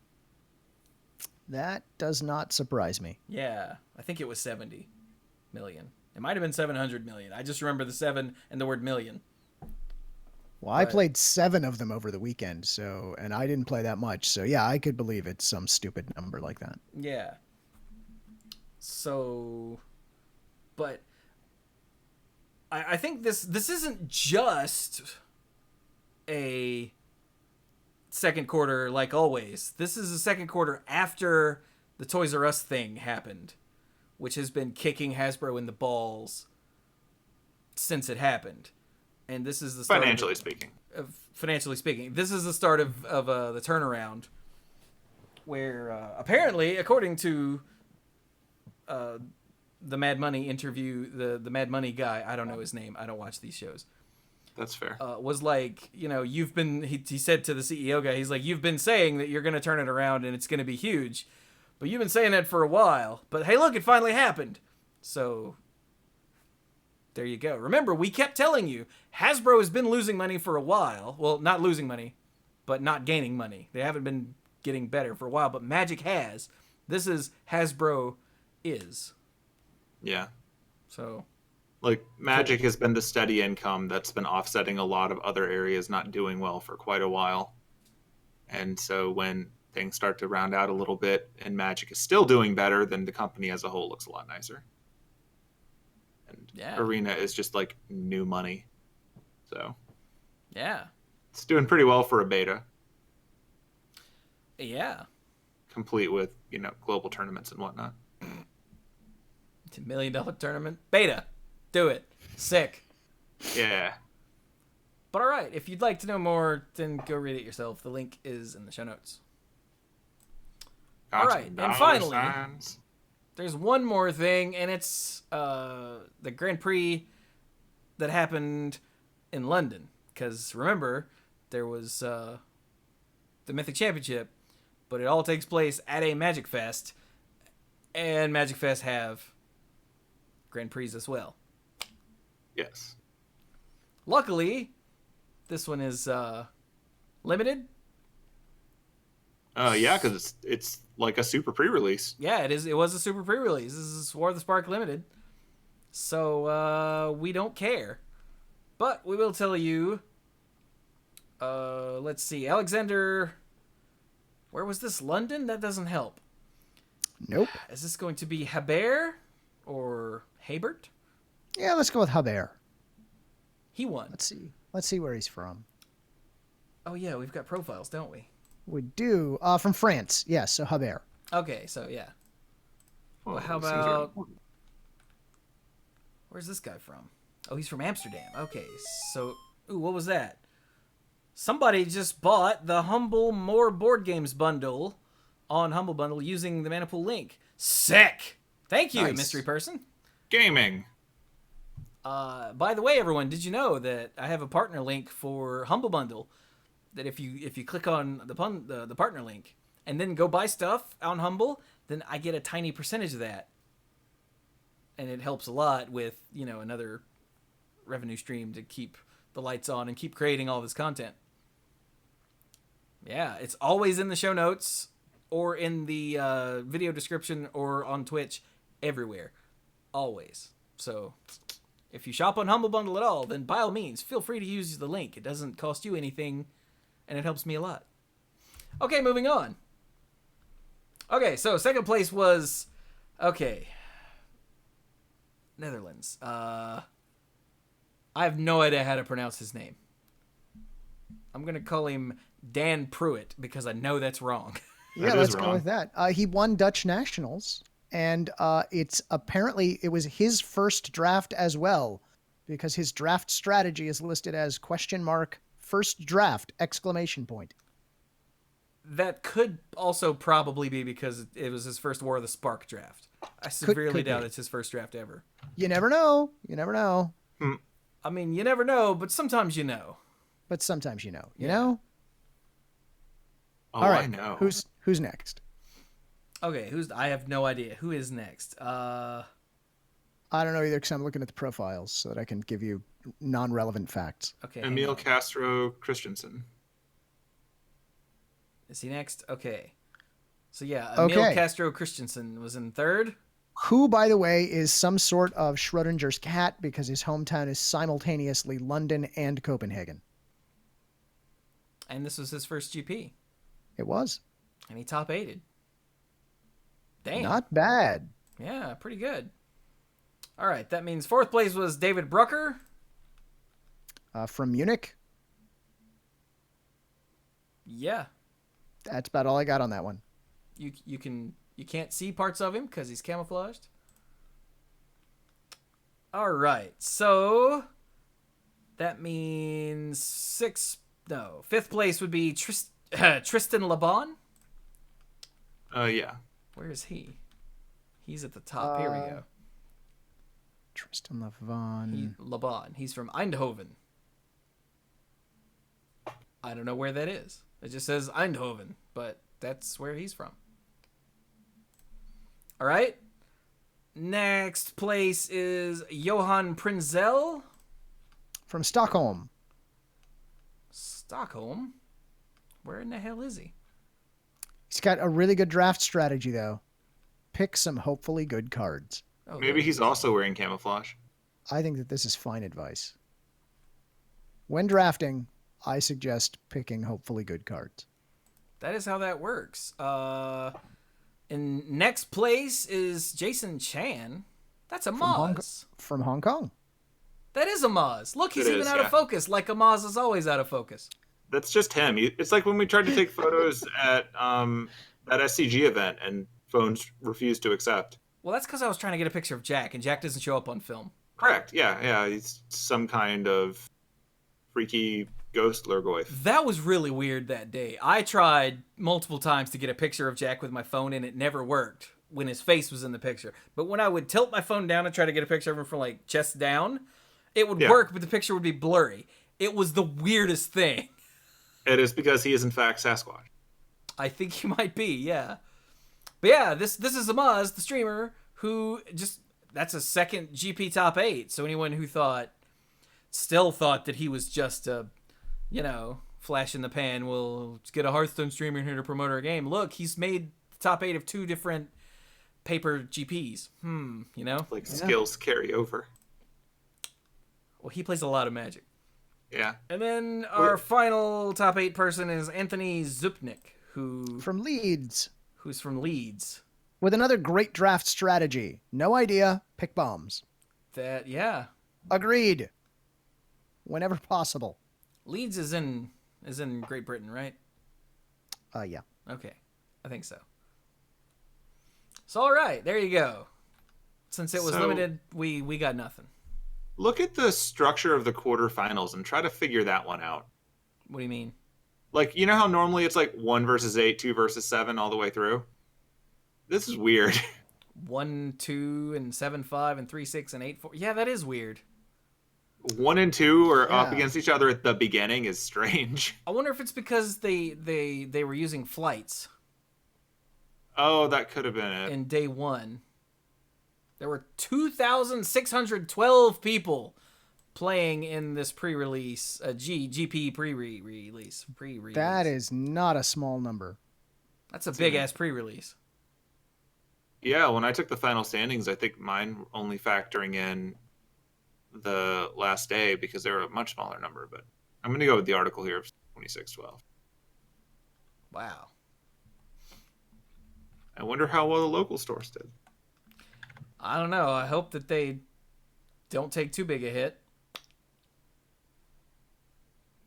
That does not surprise me. Yeah, I think it was 70 million. It might have been 700 million. I just remember the 7 and the word million. Well, I played 7 of them over the weekend, and I didn't play that much. So, yeah, I could believe it's some stupid number like that. Yeah. So, but I think this isn't just a second quarter like always. This is a second quarter after the Toys R Us thing happened, which has been kicking Hasbro in the balls since it happened. And this is the start financially speaking. This is the start of the turnaround, where apparently, according to the Mad Money interview, the Mad Money guy, I don't know his name, I don't watch these shows. That's fair. Was like, you've been, he said to the CEO guy, he's like, you've been saying that you're going to turn it around and it's going to be huge, but you've been saying that for a while. But hey, look, it finally happened. So There you go. Remember, we kept telling you, Hasbro has been losing money for a while. Well, not losing money, but not gaining money. They haven't been getting better for a while, but Magic has. This is Hasbro is. Yeah. So, like, Magic has been the steady income that's been offsetting a lot of other areas not doing well for quite a while. And so when things start to round out a little bit and Magic is still doing better, then the company as a whole looks a lot nicer. And Arena is just like new money. So, yeah. It's doing pretty well for a beta. Yeah. Complete with, global tournaments and whatnot. It's $1 million tournament. Beta. Do it. Sick. Yeah. But all right, if you'd like to know more, then go read it yourself. The link is in the show notes. All right, and finally, there's one more thing, and it's the Grand Prix that happened in London. Because remember, there was the Mythic Championship, but it all takes place at a Magic Fest, and Magic Fest have Grand Prix as well. Yes. Luckily, this one is limited. Yeah, because it's like a super pre-release. Yeah, it is. It was a super pre-release. This is War of the Spark Limited. So we don't care. But we will tell you. Let's see. Alexander. Where was this? London? That doesn't help. Nope. Is this going to be Haber or Habert? Yeah, let's go with Haber. He won. Let's see where he's from. Oh yeah, we've got profiles, don't we? We do. From France. Yes, so Haber. Okay, so yeah. Well, how seems about... right. Where's this guy from? Oh, he's from Amsterdam. Okay, so... Ooh, what was that? Somebody just bought the Humble More Board Games bundle on Humble Bundle using the Manipool link. Sick! Thank you, Nice. mystery person. Gaming. By the way, everyone, did you know that I have a partner link for Humble Bundle? That if you click on the partner link and then go buy stuff on Humble, then I get a tiny percentage of that, and it helps a lot with another revenue stream to keep the lights on and keep creating all this content. Yeah, it's always in the show notes or in the video description or on Twitch, everywhere, always. So if you shop on Humble Bundle at all, then by all means, feel free to use the link. It doesn't cost you anything, and it helps me a lot. Okay, moving on. Okay, so second place was... Okay. Netherlands. I have no idea how to pronounce his name. I'm going to call him Dan Pruitt because I know that's wrong. Yeah, let's go with that. He won Dutch Nationals, and it was his first draft as well, because his draft strategy is listed as ? First draft ! That could also probably be because it was his first War of the Spark draft. I severely doubt it's his first draft ever. You never know. You never know. I mean, you never know, but sometimes you know. But sometimes you know. You know? Oh, all right. I know. Who's next? Okay, I have no idea. Who is next? I don't know either because I'm looking at the profiles so that I can give you non-relevant facts. Okay. Emil Castro Christensen. Is he next? Okay. So yeah, Emil Castro Christensen was in third. Who, by the way, is some sort of Schrodinger's cat because his hometown is simultaneously London and Copenhagen. And this was his first GP. It was. And he top 8'd. Damn. Not bad. Yeah, pretty good. All right, that means fourth place was David Brucker. From Munich. Yeah. That's about all I got on that one. You can't see parts of him because he's camouflaged. All right, so that means fifth place would be Tristan Laban. Yeah. Where is he? He's at the top. Here we go. Tristan Laban. Laban. He's from Eindhoven. I don't know where that is. It just says Eindhoven, but that's where he's from. All right. Next place is Johan Prinzel. From Stockholm. Stockholm? Where in the hell is he? He's got a really good draft strategy, though. Pick some hopefully good cards. Oh, Maybe he's also wearing camouflage. I think that this is fine advice. When drafting, I suggest picking hopefully good cards. That is how that works. In next place is Jason Chan. That's a Maz. From Hong Kong. That is a Maz. Look, he's even out of focus, like a Maz is always out of focus. That's just him. It's like when we tried to take photos at that SCG event and phones refused to accept. Well, that's because I was trying to get a picture of Jack, and Jack doesn't show up on film. Correct. Yeah. He's some kind of freaky ghost Lurgoyf. That was really weird that day. I tried multiple times to get a picture of Jack with my phone, and it never worked when his face was in the picture. But when I would tilt my phone down and try to get a picture of him from, like, chest down, it would work, but the picture would be blurry. It was the weirdest thing. It is because he is, in fact, Sasquatch. I think he might be, yeah. But yeah, this is Amaz, the streamer, who just... That's a second GP top 8. So anyone who still thought that he was just a, flash in the pan, we'll get a Hearthstone streamer here to promote our game. Look, he's made the top 8 of 2 different paper GPs. Like skills carry over. Well, he plays a lot of Magic. Yeah. And then our final top 8 person is Anthony Zupnik, who's from Leeds. With another great draft strategy. No idea, pick bombs. Agreed. Whenever possible. Leeds is in Great Britain, right? Yeah. Okay. I think so. So all right, there you go. Since it was limited, we got nothing. Look at the structure of the quarterfinals and try to figure that one out. What do you mean? Like, you know how normally it's like 1 versus 8, 2 versus 7 all the way through? This is weird. 1, 2, and 7, 5, and 3, 6, and 8, 4. Yeah, that is weird. 1 and 2 are up against each other at the beginning is strange. I wonder if it's because they were using flights. Oh, that could have been it. In day 1. There were 2,612 people playing in this pre-release, GP pre-release. That is not a small number. That's a big-ass pre-release. Yeah, when I took the final standings, I think mine only factoring in the last day because they were a much smaller number. But I'm going to go with the article here of 2612. Wow. I wonder how well the local stores did. I don't know. I hope that they don't take too big a hit.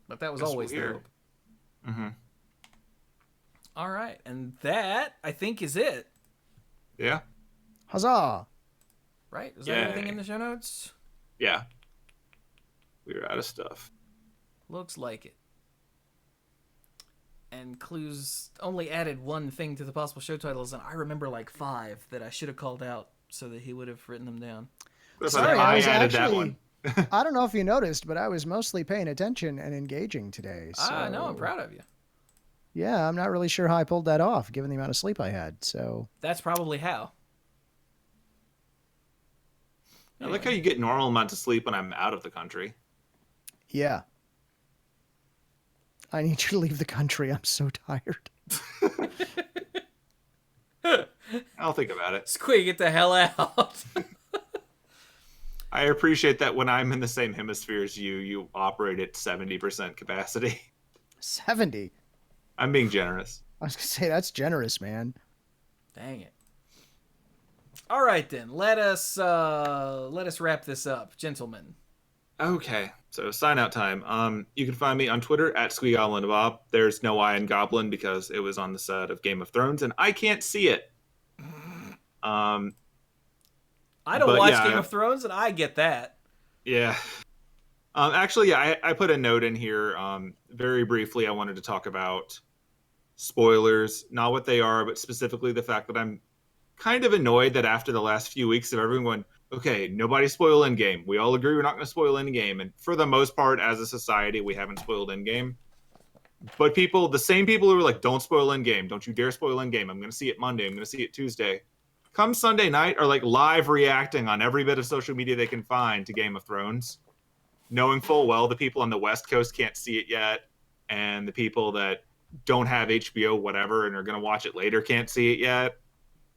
But that was always the hope. Mm-hmm. All right. And that, I think, is it. Yeah. Huzzah. Right? Is that everything in the show notes? Yeah. We were out of stuff. Looks like it. And Clues only added one thing to the possible show titles, and I remember like 5 that I should have called out so that he would have written them down. Sorry, I was added that one. I don't know if you noticed, but I was mostly paying attention and engaging today. So... I know, I'm proud of you. Yeah, I'm not really sure how I pulled that off, given the amount of sleep I had. So that's probably how. I like how you get normal amount of sleep when I'm out of the country. Yeah. I need you to leave the country. I'm so tired. I'll think about it. Squee, get the hell out. I appreciate that when I'm in the same hemisphere as you operate at 70% capacity. 70? I'm being generous. I was going to say, that's generous, man. Dang it. All right, then. Let us wrap this up, gentlemen. Okay, so sign out time. You can find me on Twitter at SqueeGoblinBob. There's no I in Goblin because it was on the set of Game of Thrones, and I can't see it. I don't watch Game of Thrones, and I get that. Yeah. Actually, I put a note in here. Very briefly, I wanted to talk about spoilers, not what they are, but specifically the fact that I'm kind of annoyed that after the last few weeks of everyone going, okay, nobody spoil Endgame. We all agree we're not going to spoil Endgame. And for the most part, as a society, we haven't spoiled Endgame. But the same people who are like, don't spoil Endgame. Don't you dare spoil Endgame. I'm going to see it Monday. I'm going to see it Tuesday. come Sunday night, are like live reacting on every bit of social media they can find to Game of Thrones, knowing full well the people on the West Coast can't see it yet, and the people that don't have HBO, whatever, and are going to watch it later can't see it yet.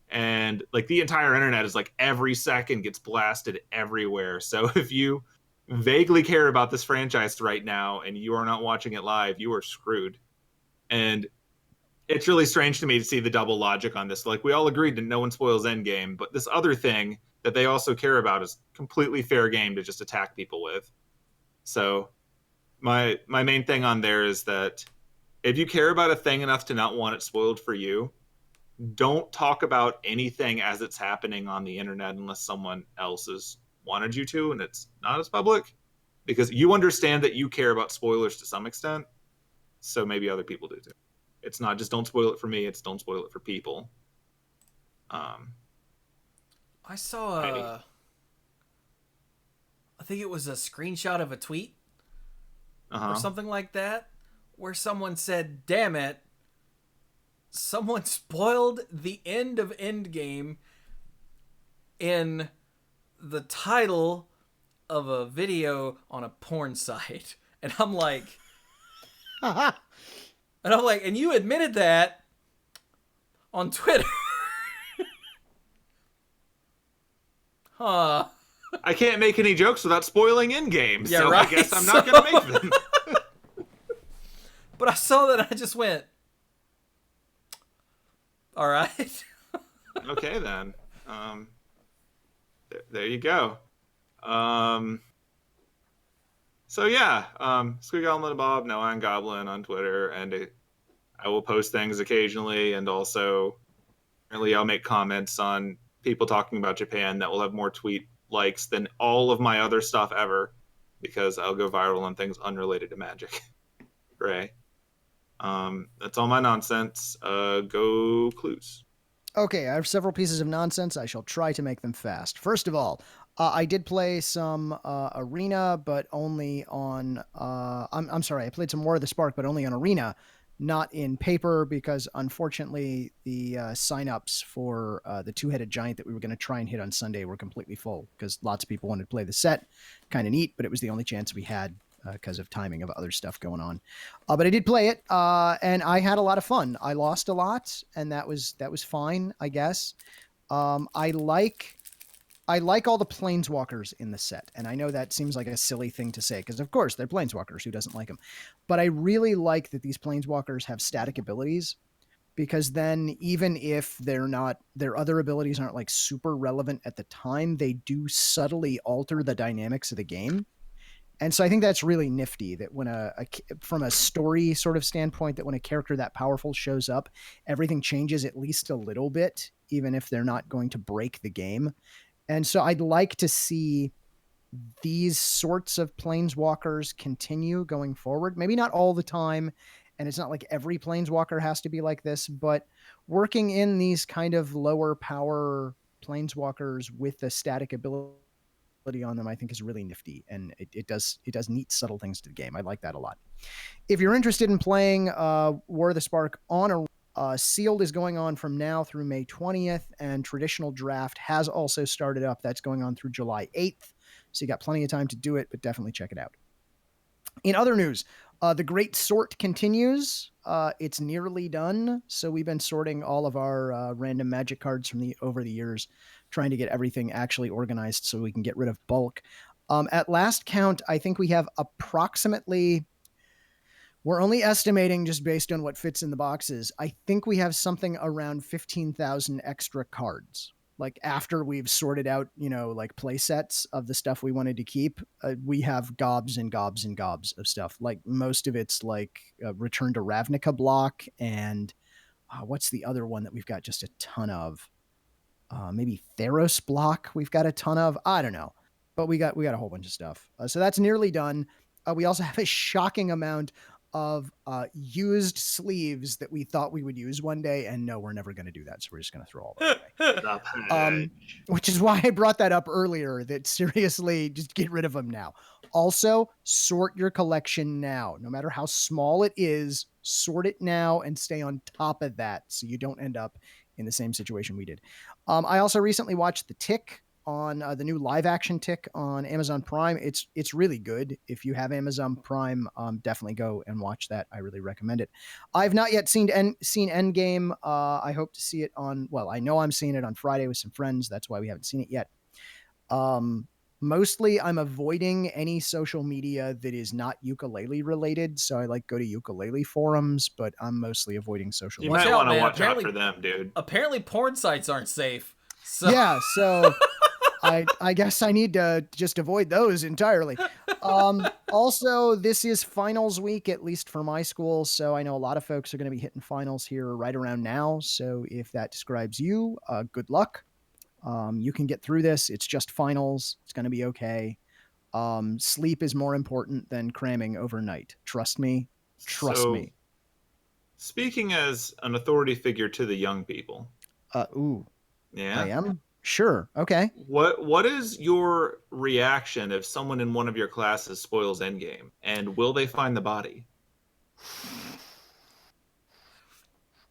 And like the entire internet is like every second gets blasted everywhere. So if you vaguely care about this franchise right now and you are not watching it live, you are screwed. And it's really strange to me to see the double logic on this. Like, we all agreed that no one spoils Endgame, but this other thing that they also care about is completely fair game to just attack people with. So my main thing on there is that if you care about a thing enough to not want it spoiled for you, don't talk about anything as it's happening on the internet unless someone else has wanted you to and it's not as public, because you understand that you care about spoilers to some extent, so maybe other people do too. It's not just don't spoil it for me, it's don't spoil it for people. I saw I think it was a screenshot of a tweet or something like that, where someone said, damn it, someone spoiled the end of Endgame in the title of a video on a porn site. And I'm like, and you admitted that on Twitter. Huh. I can't make any jokes without spoiling Endgame, Yeah, so right. I guess I'm not going to make them. But I saw that and I just went, all right. Okay, then. There you go. So yeah, Squeak Goblin Bob, no I'm Goblin on Twitter, and I will post things occasionally, and also apparently I'll make comments on people talking about Japan that will have more tweet likes than all of my other stuff ever, because I'll go viral on things unrelated to Magic. Hooray. That's all my nonsense. Go Clues. Okay, I have several pieces of nonsense. I shall try to make them fast. First of all, I did play some Arena, but only on... I'm sorry, I played some War of the Spark, but only on Arena, not in paper, because unfortunately the sign-ups for the two-headed giant that we were going to try and hit on Sunday were completely full, because lots of people wanted to play the set. Kind of neat, but it was the only chance we had because of timing of other stuff going on. But I did play it, and I had a lot of fun. I lost a lot, and that was fine, I guess. I like all the planeswalkers in the set, and I know that seems like a silly thing to say, because of course they're planeswalkers. Who doesn't like them? But I really like that these planeswalkers have static abilities, because then even if their other abilities aren't like super relevant at the time, they do subtly alter the dynamics of the game. And so I think that's really nifty, that when from a story sort of standpoint, that when a character that powerful shows up, everything changes at least a little bit, even if they're not going to break the game. And so I'd like to see these sorts of planeswalkers continue going forward. Maybe not all the time, and it's not like every planeswalker has to be like this, but working in these kind of lower power planeswalkers with a static ability on them, I think, is really nifty, and it does neat subtle things to the game. I like that a lot. If you're interested in playing War of the Spark on a Sealed is going on from now through May 20th, and Traditional Draft has also started up. That's going on through July 8th, so you got plenty of time to do it, but definitely check it out. In other news, the Great Sort continues. It's nearly done, so we've been sorting all of our random Magic cards from over the years, trying to get everything actually organized so we can get rid of bulk. At last count, I think we have approximately... We're only estimating just based on what fits in the boxes. I think we have something around 15,000 extra cards. Like, after we've sorted out, like play sets of the stuff we wanted to keep, we have gobs and gobs and gobs of stuff. Like, most of it's like Return to Ravnica block, and what's the other one that we've got just a ton of? Maybe Theros block we've got a ton of. I don't know. But we got a whole bunch of stuff. So that's nearly done. We also have a shocking amount of used sleeves that we thought we would use one day, and no, we're never going to do that, so we're just going to throw all that away. Which is why I brought that up earlier, that seriously, just get rid of them now. Also, sort your collection now. No matter how small it is, sort it now and stay on top of that, so you don't end up in the same situation we did. I also recently watched The Tick on the new live action Tick on Amazon Prime. It's really good. If you have Amazon Prime, definitely go and watch that. I really recommend it. I've not yet seen Endgame. I hope to see it I know I'm seeing it on Friday with some friends. That's why we haven't seen it yet. Mostly I'm avoiding any social media that is not ukulele related. So I go to ukulele forums, but I'm mostly avoiding social media. media. You might want to watch out for them, dude. Apparently porn sites aren't safe. So. Yeah, so I guess I need to just avoid those entirely. Also, this is finals week, at least for my school. So I know a lot of folks are going to be hitting finals here right around now. So if that describes you, good luck. You can get through this. It's just finals. It's going to be okay. Sleep is more important than cramming overnight. Trust me. Trust me. Speaking as an authority figure to the young people. Yeah, I am. Sure. Okay. What is your reaction if someone in one of your classes spoils Endgame? And will they find the body?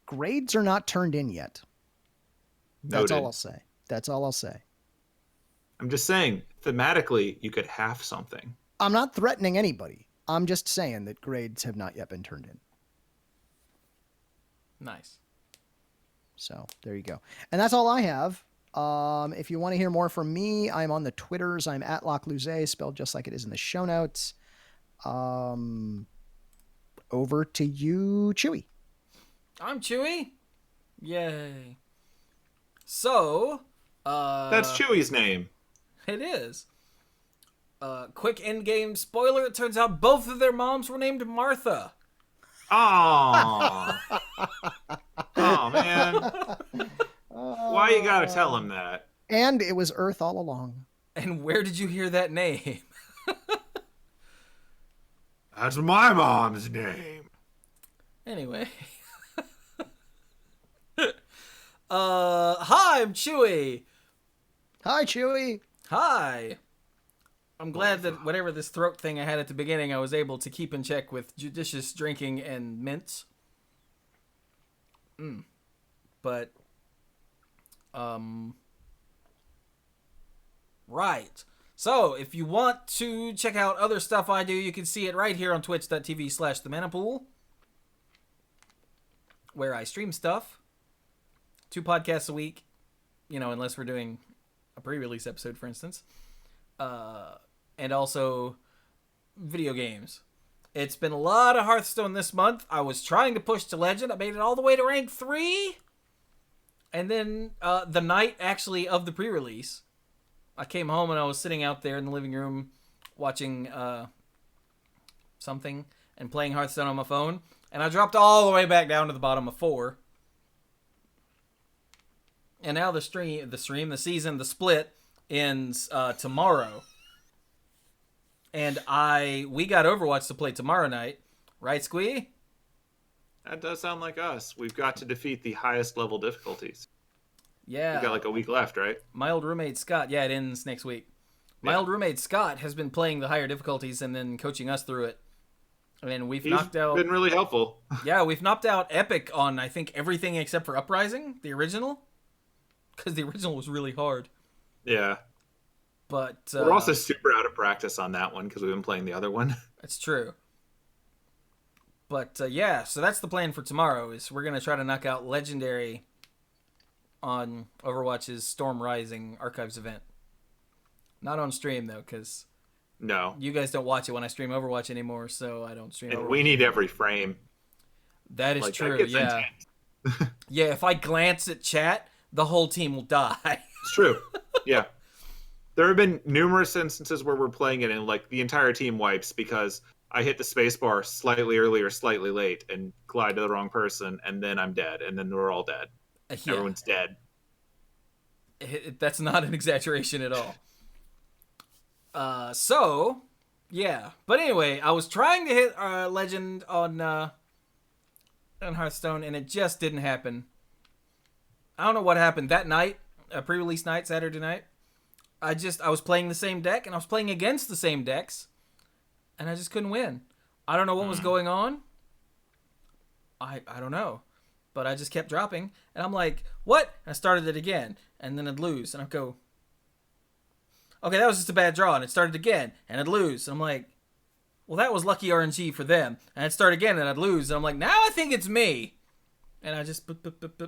Grades are not turned in yet. Noted. That's all I'll say. That's all I'll say. I'm just saying, thematically, you could have something. I'm not threatening anybody. I'm just saying that grades have not yet been turned in. Nice. So there you go. And that's all I have. If you want to hear more from me, I'm on the Twitters. I'm at Lockluzet, spelled just like it is in the show notes. Over to you, Chewy. I'm Chewy. Yay. So, that's Chewy's name. It is. Quick endgame spoiler. It turns out both of their moms were named Martha. Oh. Oh, man. Why you gotta tell him that? And it was Earth all along. And where did you hear that name? That's my mom's name. Anyway. Hi, I'm Chewy. Hi, Chewy. Hi. I'm glad that whatever this throat thing I had at the beginning, I was able to keep in check with judicious drinking and mints. But, right. So, if you want to check out other stuff I do, you can see it right here on twitch.tv/themanapool, where I stream stuff. 2 podcasts a week, unless we're doing a pre-release episode, for instance. And also video games. It's been a lot of Hearthstone this month. I was trying to push to Legend. I made it all the way to rank 3. And then the night, actually, of the pre-release, I came home and I was sitting out there in the living room watching something and playing Hearthstone on my phone. And I dropped all the way back down to the bottom of 4. And now the season, the split ends tomorrow. And we got Overwatch to play tomorrow night. Right, Squee? That does sound like us. We've got to defeat the highest level difficulties. Yeah. We got like a week left, right? My old roommate Scott, it ends next week. My old roommate Scott has been playing the higher difficulties and then coaching us through it. And he's knocked out... been really helpful. Yeah, we've knocked out Epic on, I think, everything except for Uprising, the original. Because the original was really hard. Yeah. But we're also super out of practice on that one because we've been playing the other one. That's true. But so that's the plan for tomorrow. Is we're gonna try to knock out Legendary on Overwatch's Storm Rising Archives event. Not on stream though, because you guys don't watch it when I stream Overwatch anymore, so I don't stream. And Overwatch we need every frame. That is true. Yeah. Yeah. If I glance at chat, the whole team will die. It's true. Yeah. There have been numerous instances where we're playing it and like the entire team wipes because I hit the spacebar slightly early or slightly late and glide to the wrong person, and then I'm dead, and then we're all dead. Yeah. Everyone's dead. That's not an exaggeration at all. So, yeah. But anyway, I was trying to hit Legend on Hearthstone, and it just didn't happen. I don't know what happened that night, pre-release night, Saturday night. I was playing the same deck, and I was playing against the same decks, and I just couldn't win. I don't know what was going on. I don't know. but I just kept dropping. And I'm like, what? I started it again, and then I'd lose. And I'd go, okay, that was just a bad draw. And it started again, and I'd lose. And I'm like, well, that was lucky RNG for them. And I'd start again, and I'd lose. And I'm like, now I think it's me. And I just...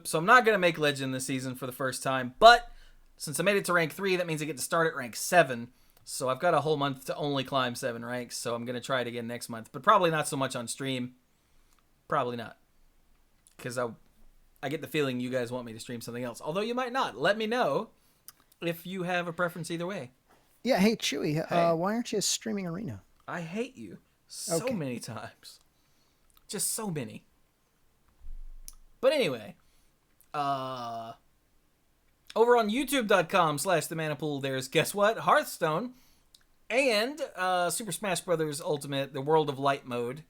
So I'm not going to make Legend this season for the first time. But since I made it to rank 3, that means I get to start at rank 7. So I've got a whole month to only climb 7 ranks. So I'm going to try it again next month. But probably not so much on stream. Probably not. Because I get the feeling you guys want me to stream something else. Although you might not. Let me know if you have a preference either way. Yeah, hey, Chewy, why aren't you streaming Arena? I hate you so many times. Just so many. But anyway, over on youtube.com/themanapool, there's, guess what? Hearthstone and Super Smash Bros. Ultimate, the World of Light mode.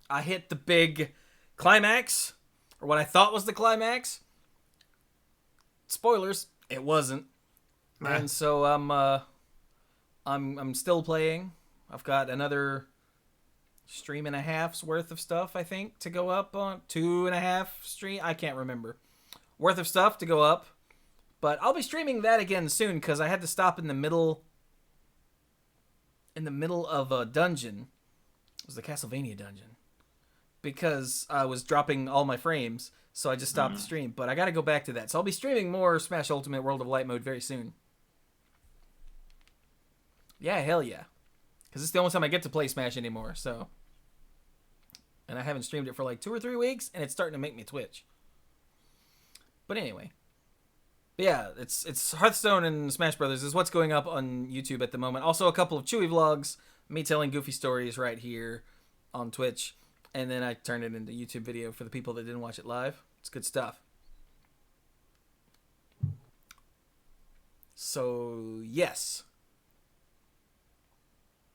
I hit the big climax, or what I thought was the climax. Spoilers, it wasn't. And so I'm still playing. I've got another stream and a half's worth of stuff, I think, to go up on 2.5 stream. I can't remember. Worth of stuff to go up. But I'll be streaming that again soon because I had to stop in the middle of a dungeon. It was the Castlevania dungeon. Because I was dropping all my frames, so I just stopped the stream. But I got to go back to that. So I'll be streaming more Smash Ultimate World of Light mode very soon. Yeah, hell yeah. Because it's the only time I get to play Smash anymore, so. And I haven't streamed it for like 2 or 3 weeks, and it's starting to make me twitch. But anyway. But yeah, it's Hearthstone and Smash Brothers is what's going up on YouTube at the moment. Also a couple of Chewy vlogs, me telling goofy stories right here on Twitch. And then I turned it into YouTube video for the people that didn't watch it live. It's good stuff. So, yes.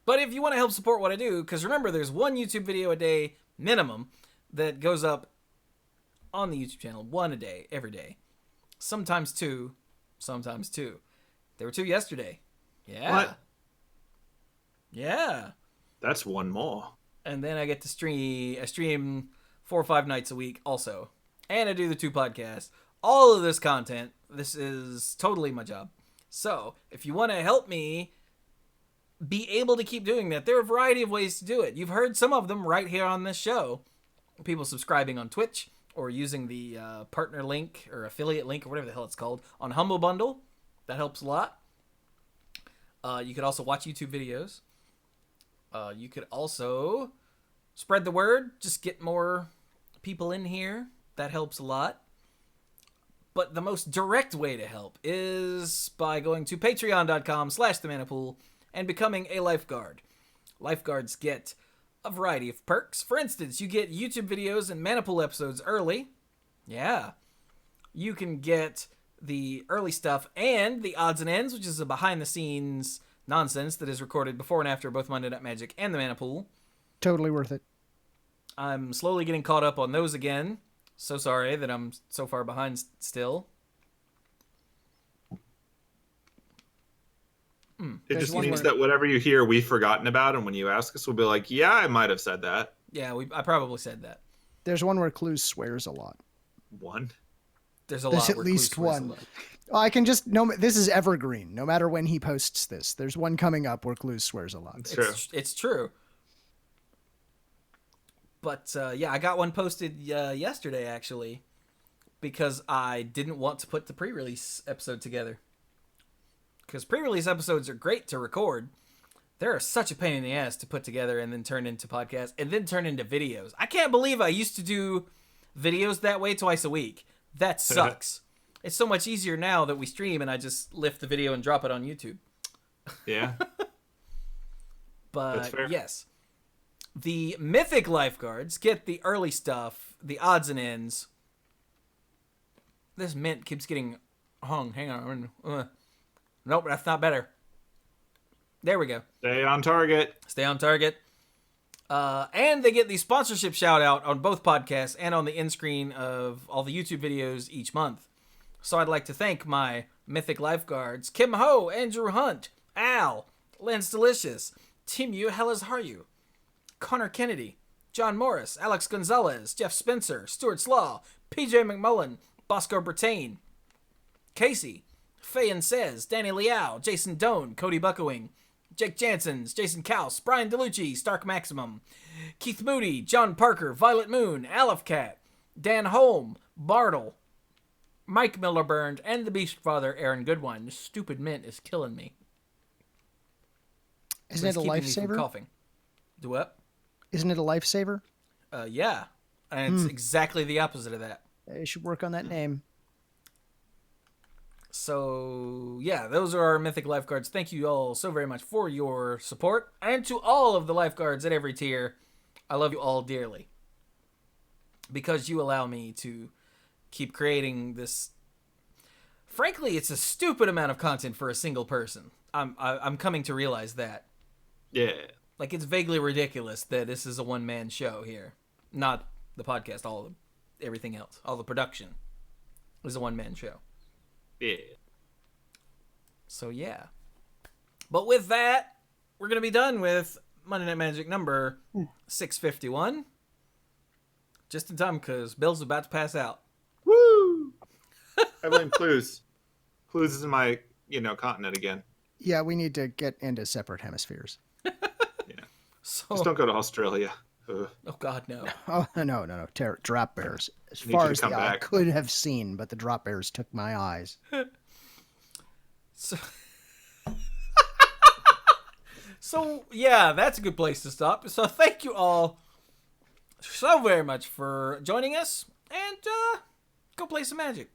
But if you want to help support what I do, because remember, there's 1 YouTube video a day minimum that goes up on the YouTube channel. 1 a day, every day. Sometimes 2. Sometimes 2. There were 2 yesterday. Yeah. What? Yeah. That's 1 more. And then I get to stream. I stream 4 or 5 nights a week also. And I do the 2 podcasts. All of this content. This is totally my job. So, if you want to help me be able to keep doing that, there are a variety of ways to do it. You've heard some of them right here on this show. People subscribing on Twitch or using the partner link or affiliate link or whatever the hell it's called on Humble Bundle. That helps a lot. You could also watch YouTube videos. You could also spread the word. Just get more people in here. That helps a lot. But the most direct way to help is by going to patreon.com/themanapool and becoming a lifeguard. Lifeguards get a variety of perks. For instance, you get YouTube videos and Manapool episodes early. Yeah. You can get the early stuff and the odds and ends, which is a behind-the-scenes nonsense that is recorded before and after both Monday Night Magic and the Manapool. Totally worth it. I'm slowly getting caught up on those again. So sorry that I'm so far behind still. It just means that whatever you hear we've forgotten about, and when you ask us, we'll be like, yeah, I might have said that. Yeah, I probably said that. There's one where Clues swears a lot. 1? There's at least one. I can just this is evergreen. No matter when he posts this, there's one coming up where Clues swears a lot. It's true. But yeah, I got one posted yesterday actually, because I didn't want to put the pre-release episode together. Because pre-release episodes are great to record. They're such a pain in the ass to put together and then turn into podcasts and then turn into videos. I can't believe I used to do videos that way twice a week. That sucks. It's so much easier now that we stream and I just lift the video and drop it on YouTube. Yeah. But yes, the Mythic Lifeguards get the early stuff, the odds and ends. This mint keeps getting hung. Hang on. Nope, that's not better. There we go. Stay on target. Stay on target. And they get the sponsorship shout out on both podcasts and on the end screen of all the YouTube videos each month. So I'd like to thank my Mythic Lifeguards, Kim Ho, Andrew Hunt, Al, Lance Delicious, Timu Hellas Haryu, Connor Kennedy, John Morris, Alex Gonzalez, Jeff Spencer, Stuart Slaw, PJ McMullen, Bosco Bertain, Casey, Faye and Says, Danny Liao, Jason Doan, Cody Buckowing, Jake Jansons, Jason Kaus, Brian DeLucci, Stark Maximum, Keith Moody, John Parker, Violet Moon, Aleph Cat, Dan Holm, Bartle, Mike Millerburn, and the Beast Father, Aaron Goodwine. This stupid mint is killing me. Isn't it a lifesaver? Coughing. Do what? Isn't it a lifesaver? Yeah. And it's exactly the opposite of that. You should work on that name. So, yeah, those are our Mythic Lifeguards. Thank you all so very much for your support. And to all of the Lifeguards at every tier, I love you all dearly. Because you allow me to keep creating this. Frankly, it's a stupid amount of content for a single person. I'm coming to realize that. Yeah. Like, it's vaguely ridiculous that this is a one-man show here. Not the podcast, everything else. All the production is a one-man show. Yeah. So, yeah. But with that, we're going to be done with Monday Night Magic number 651. Just in time, because Bill's about to pass out. Woo! I blame Clues. Clues is in my, continent again. Yeah, we need to get into separate hemispheres. Yeah. So, Just don't go to Australia. Ugh. oh, God, no. Oh, no. Drop bears. As Need far you to as the come eye back. could have seen, but the drop bears took my eyes. So, yeah, that's a good place to stop. So, thank you all so very much for joining us. And go play some Magic.